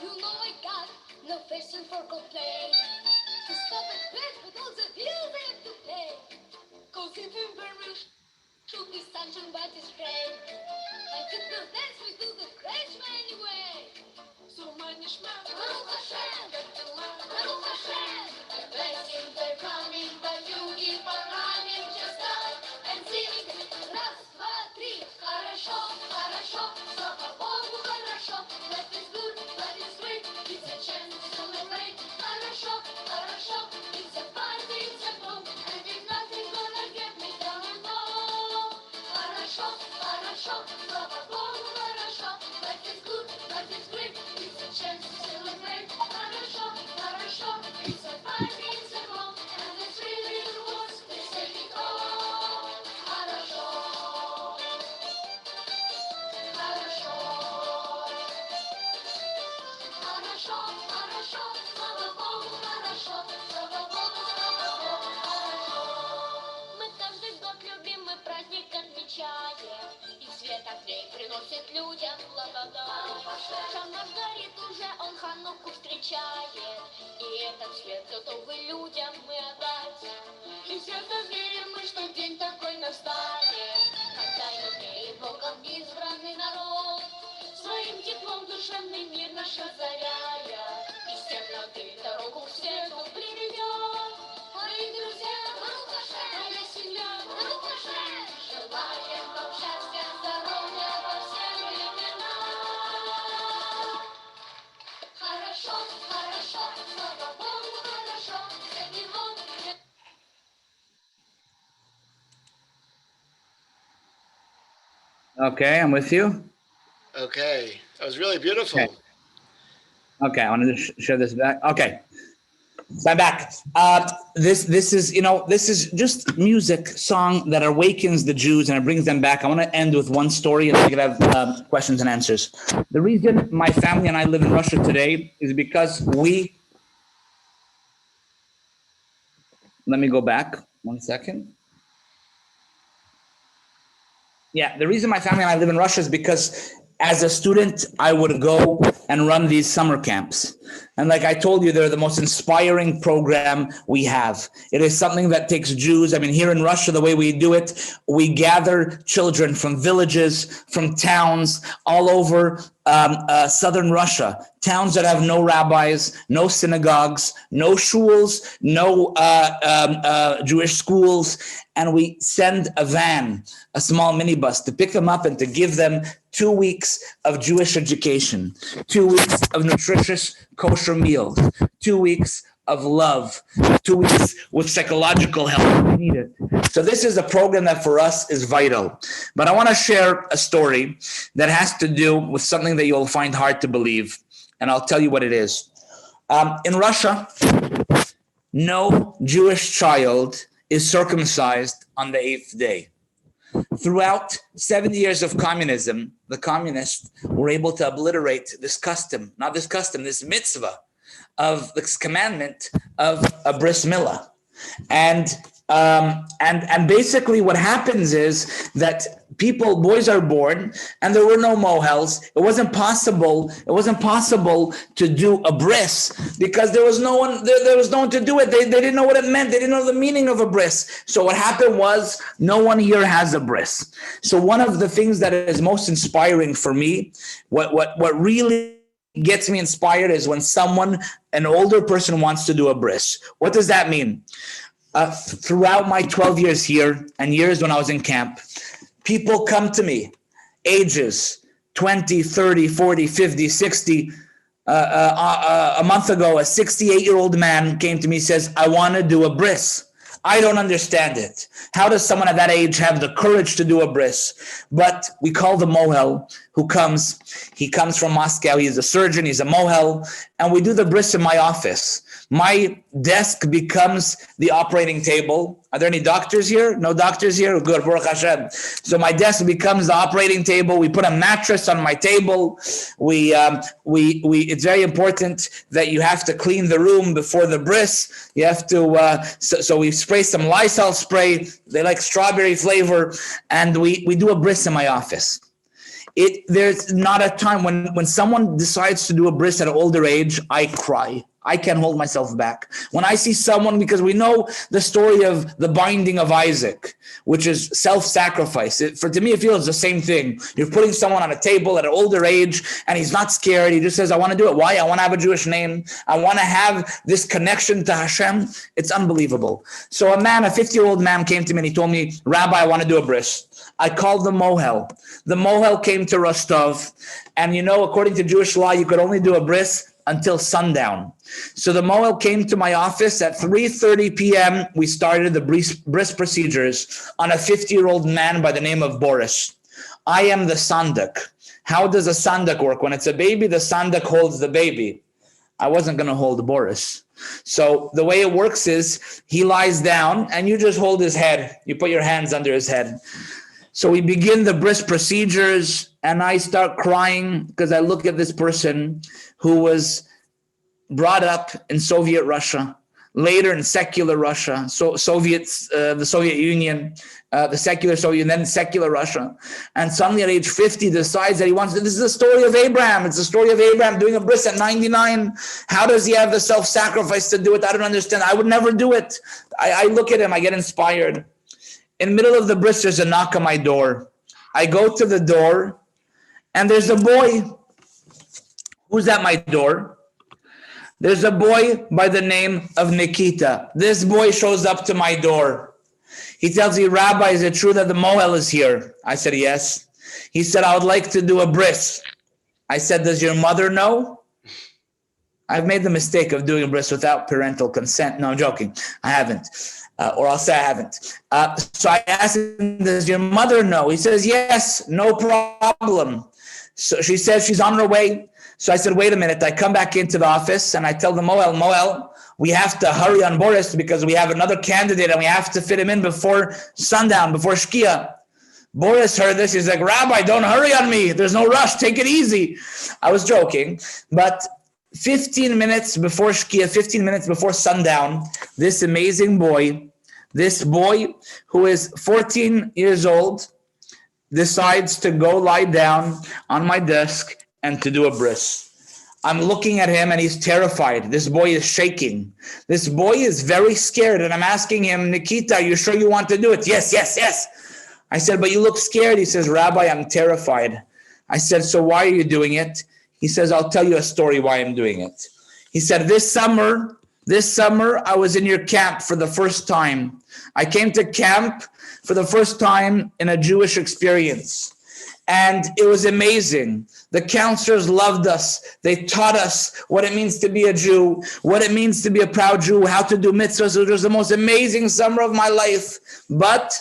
You know I got no patience for complaint. To stop at bed with all the bills I have to pay. Cause even very should be something but it's great. Like it will dance, we do the crash anyway. So manishma, Baruch Hashem, Baruch Hashem. The blessings are coming, but you keep on running, just stop and sing. Раз, два, три, хорошо, хорошо, слава Богу, хорошо. Life is good, life is great, it's a chance to celebrate. Хорошо, хорошо, it's a party, it's a blow, and there's nothing gonna get me down low. Хорошо, хорошо, слава Богу, хорошо. Life is good, life is great, it's a chance to celebrate. Хорошо, хорошо, it's a party, it's a blow, and there's really the words, they say it all. Хорошо, хорошо, хорошо, хорошо, слава Богу, хорошо, слава Богу, слава Богу, хорошо. Мы каждый год любимый праздник отмечаем, и свет огней приносит людям благодать. Шамар горит уже, он Хануку встречает, и этот свет готовы людям мы отдать. И свято верим мы, что день такой настанет, когда евреи Богом избранный народ своим теплом душевный мир наш озаряя, из темноты дорогу к свету приведет. Мои друзья, Барух Хашем, моя семья, Барух Хашем, желаем вам счастья, здоровья во все времена. Хорошо, хорошо, слава Богу, хорошо, для него. Okay, I'm with you. Okay, that was really beautiful. Okay, I wanted to share this back. Okay, so I'm back. This is this is just music song that awakens the Jews and it brings them back. I want to end with one story and I could have questions and answers. The reason my family and I live in Russia today is because let me go back 1 second. Yeah, the reason my family and I live in Russia is because as a student, I would go and run these summer camps. And like I told you, they're the most inspiring program we have. It is something that takes Jews. I mean, here in Russia, the way we do it, we gather children from villages, from towns all over southern Russia, towns that have no rabbis, no synagogues, no shuls, no Jewish schools. And we send a van, a small minibus, to pick them up and to give them 2 weeks of Jewish education, 2 weeks of nutritious kosher meals, 2 weeks of love, 2 weeks with psychological help. We need it. So this is a program that for us is vital. But I want to share a story that has to do with something that you'll find hard to believe. And I'll tell you what it is. In Russia, no Jewish child is circumcised on the 8th day. Throughout 70 years of communism, the communists were able to obliterate this custom, this mitzvah of this commandment of a bris milah. And basically what happens is that boys are born and there were no mohels. It wasn't possible to do a bris because there was no one to do it. They didn't know what it meant. They didn't know the meaning of a bris. So what happened was no one here has a bris. So one of the things that is most inspiring for me, what really gets me inspired is when an older person wants to do a bris. What does that mean? Throughout my 12 years here and years when I was in camp, people come to me, ages 20, 30, 40, 50, 60, A month ago, a 68-year-old man came to me, says, I want to do a bris. I don't understand it. How does someone at that age have the courage to do a bris? But we call the mohel who comes. He comes from Moscow. He's a surgeon. He's a mohel. And we do the bris in my office. My desk becomes the operating table. Are there any doctors here? No doctors here? Good, Baruch Hashem. So my desk becomes the operating table. We put a mattress on my table. It's very important that you have to clean the room before the bris. You have to, so we spray some Lysol spray. They like strawberry flavor. And we do a bris in my office. There's not a time when someone decides to do a bris at an older age, I cry. I can't hold myself back. When I see someone, because we know the story of the binding of Isaac, which is self-sacrifice. To me, it feels the same thing. You're putting someone on a table at an older age, and he's not scared. He just says, I want to do it. Why? I want to have a Jewish name. I want to have this connection to Hashem. It's unbelievable. So a 50-year-old man came to me and he told me, Rabbi, I want to do a bris. I called the mohel. The mohel came to Rostov, and according to Jewish law, you could only do a bris until sundown. So the mohel came to my office at 3:30 p.m. We started the bris procedures on a 50-year-old man by the name of Boris. I am the sandak. How does a sandak work? When it's a baby, the sandak holds the baby. I wasn't going to hold Boris. So the way it works is he lies down and you just hold his head. You put your hands under his head. So we begin the bris procedures, and I start crying because I look at this person who was brought up in Soviet Russia, later in secular Russia, the Soviet Union, the secular Soviet Union, then secular Russia. And suddenly at age 50 decides that he wants to, this is the story of Abraham. It's the story of Abraham doing a bris at 99. How does he have the self-sacrifice to do it? I don't understand. I would never do it. I look at him, I get inspired. In the middle of the bris, there's a knock on my door. I go to the door, and there's a boy. Who's at my door? There's a boy by the name of Nikita. This boy shows up to my door. He tells me, Rabbi, is it true that the mohel is here? I said, yes. He said, I would like to do a bris. I said, does your mother know? I've made the mistake of doing a bris without parental consent. No, I'm joking. I haven't. Or I'll say I haven't. So I asked him, does your mother know? He says, yes, no problem. So she says she's on her way. So I said, wait a minute. I come back into the office and I tell the Moel, we have to hurry on Boris because we have another candidate and we have to fit him in before sundown, before Shkia. Boris heard this. He's like, Rabbi, don't hurry on me. There's no rush. Take it easy. I was joking. But 15 minutes before Shkia, 15 minutes before sundown, this amazing boy, this boy who is 14 years old, decides to go lie down on my desk and to do a bris. I'm looking at him and he's terrified. This boy is shaking. This boy is very scared. And I'm asking him, Nikita, are you sure you want to do it? Yes, yes, yes. I said, but you look scared. He says, Rabbi, I'm terrified. I said, so why are you doing it? He says, I'll tell you a story why I'm doing it. He said, this summer, I was in your camp for the first time. I came to camp for the first time in a Jewish experience. And it was amazing. The counselors loved us. They taught us what it means to be a Jew, what it means to be a proud Jew, how to do mitzvahs. It was the most amazing summer of my life. But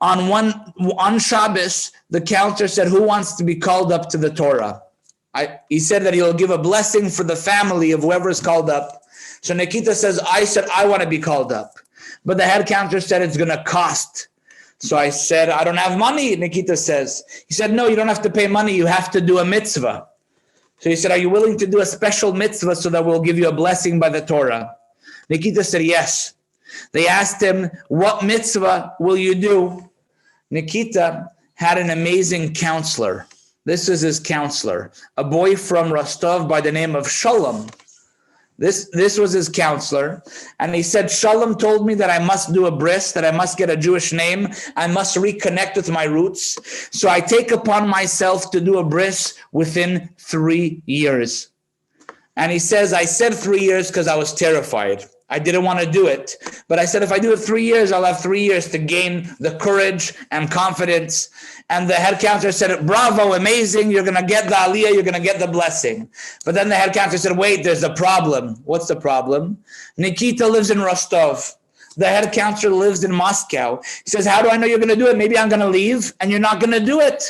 on Shabbos, the counselor said, who wants to be called up to the Torah? He said that he'll give a blessing for the family of whoever is called up. So Nikita says, I said, I want to be called up. But the head counselor said it's going to cost. So I said, I don't have money, Nikita says. He said, no, you don't have to pay money. You have to do a mitzvah. So he said, are you willing to do a special mitzvah so that we'll give you a blessing by the Torah? Nikita said, yes. They asked him, what mitzvah will you do? Nikita had an amazing counselor. This is his counselor, a boy from Rostov by the name of Shalom. This was his counselor. And he said, Shalom told me that I must do a bris, that I must get a Jewish name. I must reconnect with my roots. So I take upon myself to do a bris within 3 years. And he says, I said 3 years because I was terrified. I didn't want to do it. But I said, if I do it 3 years, I'll have 3 years to gain the courage and confidence. And the head counselor said, bravo, amazing. You're going to get the aliyah. You're going to get the blessing. But then the head counselor said, wait, there's a problem. What's the problem? Nikita lives in Rostov. The head counselor lives in Moscow. He says, how do I know you're going to do it? Maybe I'm going to leave and you're not going to do it.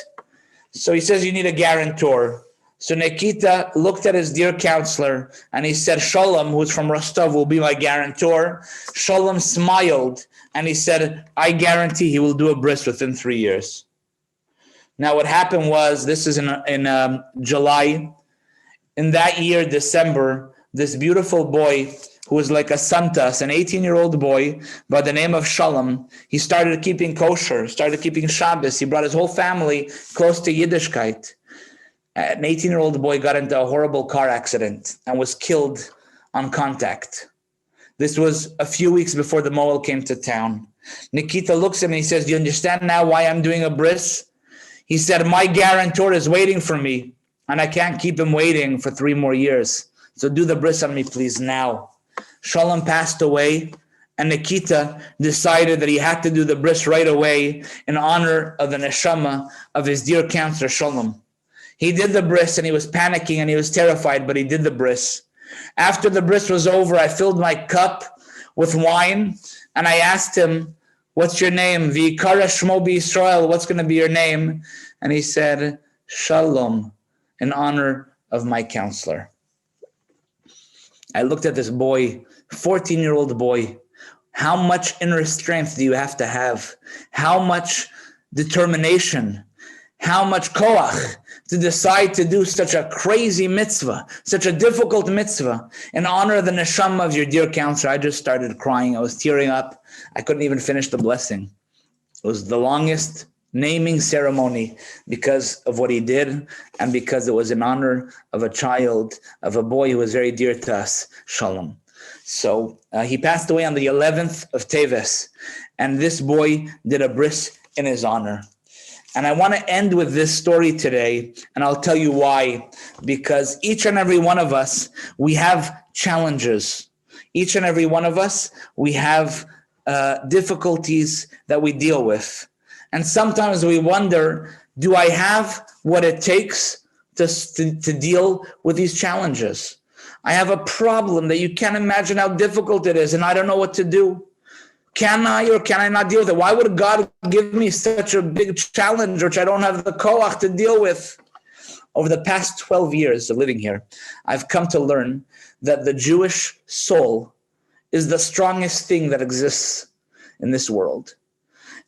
So he says, you need a guarantor. So Nikita looked at his dear counselor and he said, Shalom, who's from Rostov, will be my guarantor. Shalom smiled and he said, I guarantee he will do a bris within 3 years. Now what happened was, this is in July. In that year, December, this beautiful boy who was like a son to us, an 18-year-old boy by the name of Shalom, he started keeping kosher, started keeping Shabbos. He brought his whole family close to Yiddishkeit. An 18-year-old boy got into a horrible car accident and was killed on contact. This was a few weeks before the Moel came to town. Nikita looks at me and he says, do you understand now why I'm doing a bris? He said, my guarantor is waiting for me and I can't keep him waiting for 3 more years. So do the bris on me, please, now. Shalom passed away and Nikita decided that he had to do the bris right away in honor of the neshama of his dear counselor, Shalom. He did the bris and he was panicking and he was terrified, but he did the bris. After the bris was over, I filled my cup with wine and I asked him, what's your name? V'ikara shmo b'Yisrael, what's going to be your name? And he said, Shalom, in honor of my counselor. I looked at this boy, 14-year-old boy. How much inner strength do you have to have? How much determination? How much koach to decide to do such a crazy mitzvah, such a difficult mitzvah in honor of the neshama of your dear counselor? I just started crying. I was tearing up. I couldn't even finish the blessing. It was the longest naming ceremony because of what he did and because it was in honor of a child, of a boy who was very dear to us, Shalom. So he passed away on the 11th of Teves, and this boy did a bris in his honor. And I want to end with this story today, and I'll tell you why. Because each and every one of us, we have challenges. Each and every one of us, we have difficulties that we deal with. And sometimes we wonder, do I have what it takes to deal with these challenges? I have a problem that you can't imagine how difficult it is, and I don't know what to do. Can I or can I not deal with it? Why would God give me such a big challenge which I don't have the koach to deal with? Over the past 12 years of living here, I've come to learn that the Jewish soul is the strongest thing that exists in this world.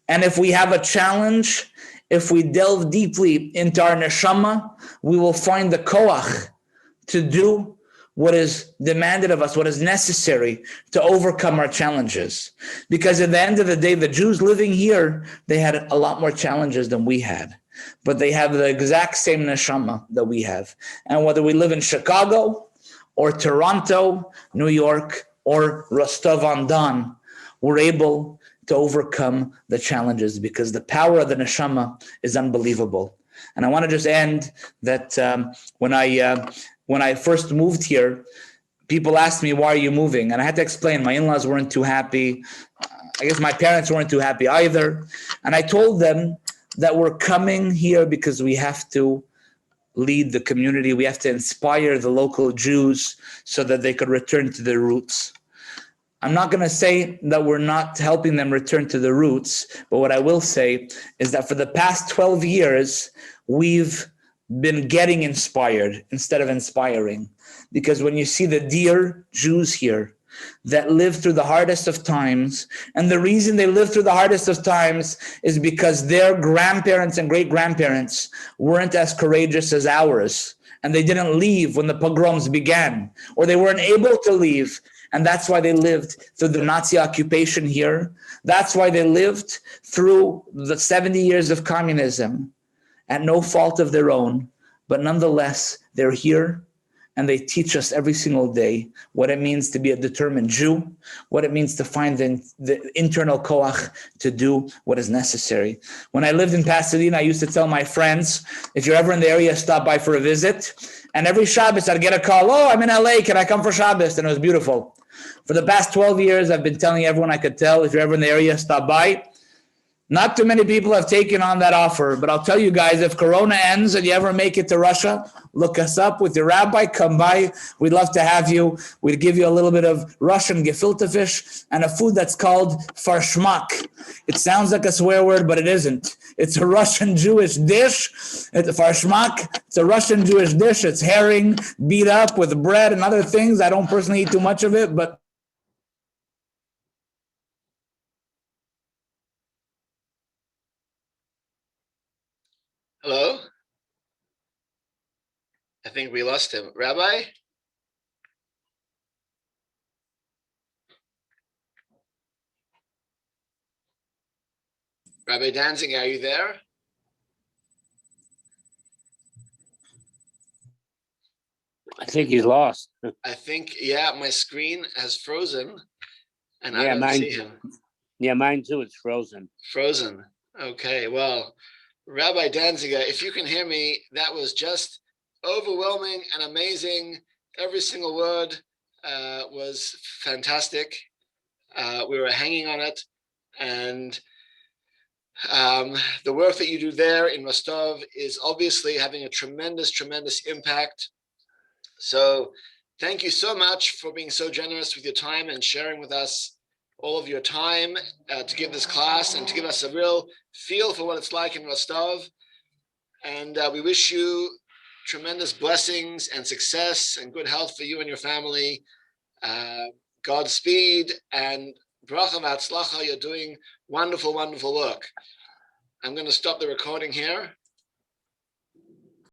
And if we have a challenge, if we delve deeply into our neshama, we will find the koach to do what is demanded of us, what is necessary to overcome our challenges. Because at the end of the day, the Jews living here, they had a lot more challenges than we had. But they have the exact same neshama that we have. And whether we live in Chicago or Toronto, New York, or Rostov-on-Don, we're able to overcome the challenges because the power of the neshama is unbelievable. And I want to just end that when I first moved here, people asked me, why are you moving? And I had to explain, my in-laws weren't too happy. I guess my parents weren't too happy either. And I told them that we're coming here because we have to lead the community. We have to inspire the local Jews so that they could return to their roots. I'm not going to say that we're not helping them return to the roots, but what I will say is that for the past 12 years, we've been getting inspired instead of inspiring. Because when you see the dear Jews here that live through the hardest of times, and the reason they live through the hardest of times is because their grandparents and great-grandparents weren't as courageous as ours, and they didn't leave when the pogroms began, or they weren't able to leave. And that's why they lived through the Nazi occupation here. That's why they lived through the 70 years of communism at no fault of their own. But nonetheless, they're here and they teach us every single day what it means to be a determined Jew, what it means to find the internal koach to do what is necessary. When I lived in Pasadena, I used to tell my friends, if you're ever in the area, stop by for a visit. And every Shabbos, I'd get a call, oh, I'm in LA, can I come for Shabbos? And it was beautiful. For the past 12 years, I've been telling everyone I could tell, if you're ever in the area, stop by. Not too many people have taken on that offer, but I'll tell you guys, if Corona ends and you ever make it to Russia, look us up with your rabbi, come by. We'd love to have you. We'd give you a little bit of Russian gefilte fish and a food that's called farshmak. It sounds like a swear word, but it isn't. It's a Russian Jewish dish. It's a farshmak. It's a Russian Jewish dish. It's herring beat up with bread and other things. I don't personally eat too much of it, but Hello? I think we lost him. Rabbi? Rabbi Danzig, are you there? I think he's lost. I think, yeah, my screen has frozen and I Yeah, don't mine see too. him. Yeah, mine too. It's frozen. Frozen. Okay, well, Rabbi Danziger, if you can hear me, that was just overwhelming and amazing. Every single word was fantastic. We were hanging on it. And the work that you do there in Rostov is obviously having a tremendous, tremendous impact. So thank you so much for being so generous with your time and sharing with us all of your time to give this class and to give us a real feel for what it's like in Rostov. And we wish you tremendous blessings and success and good health for you and your family. Godspeed and bracha v'atzlacha. You're doing wonderful, wonderful work. I'm going to stop the recording here.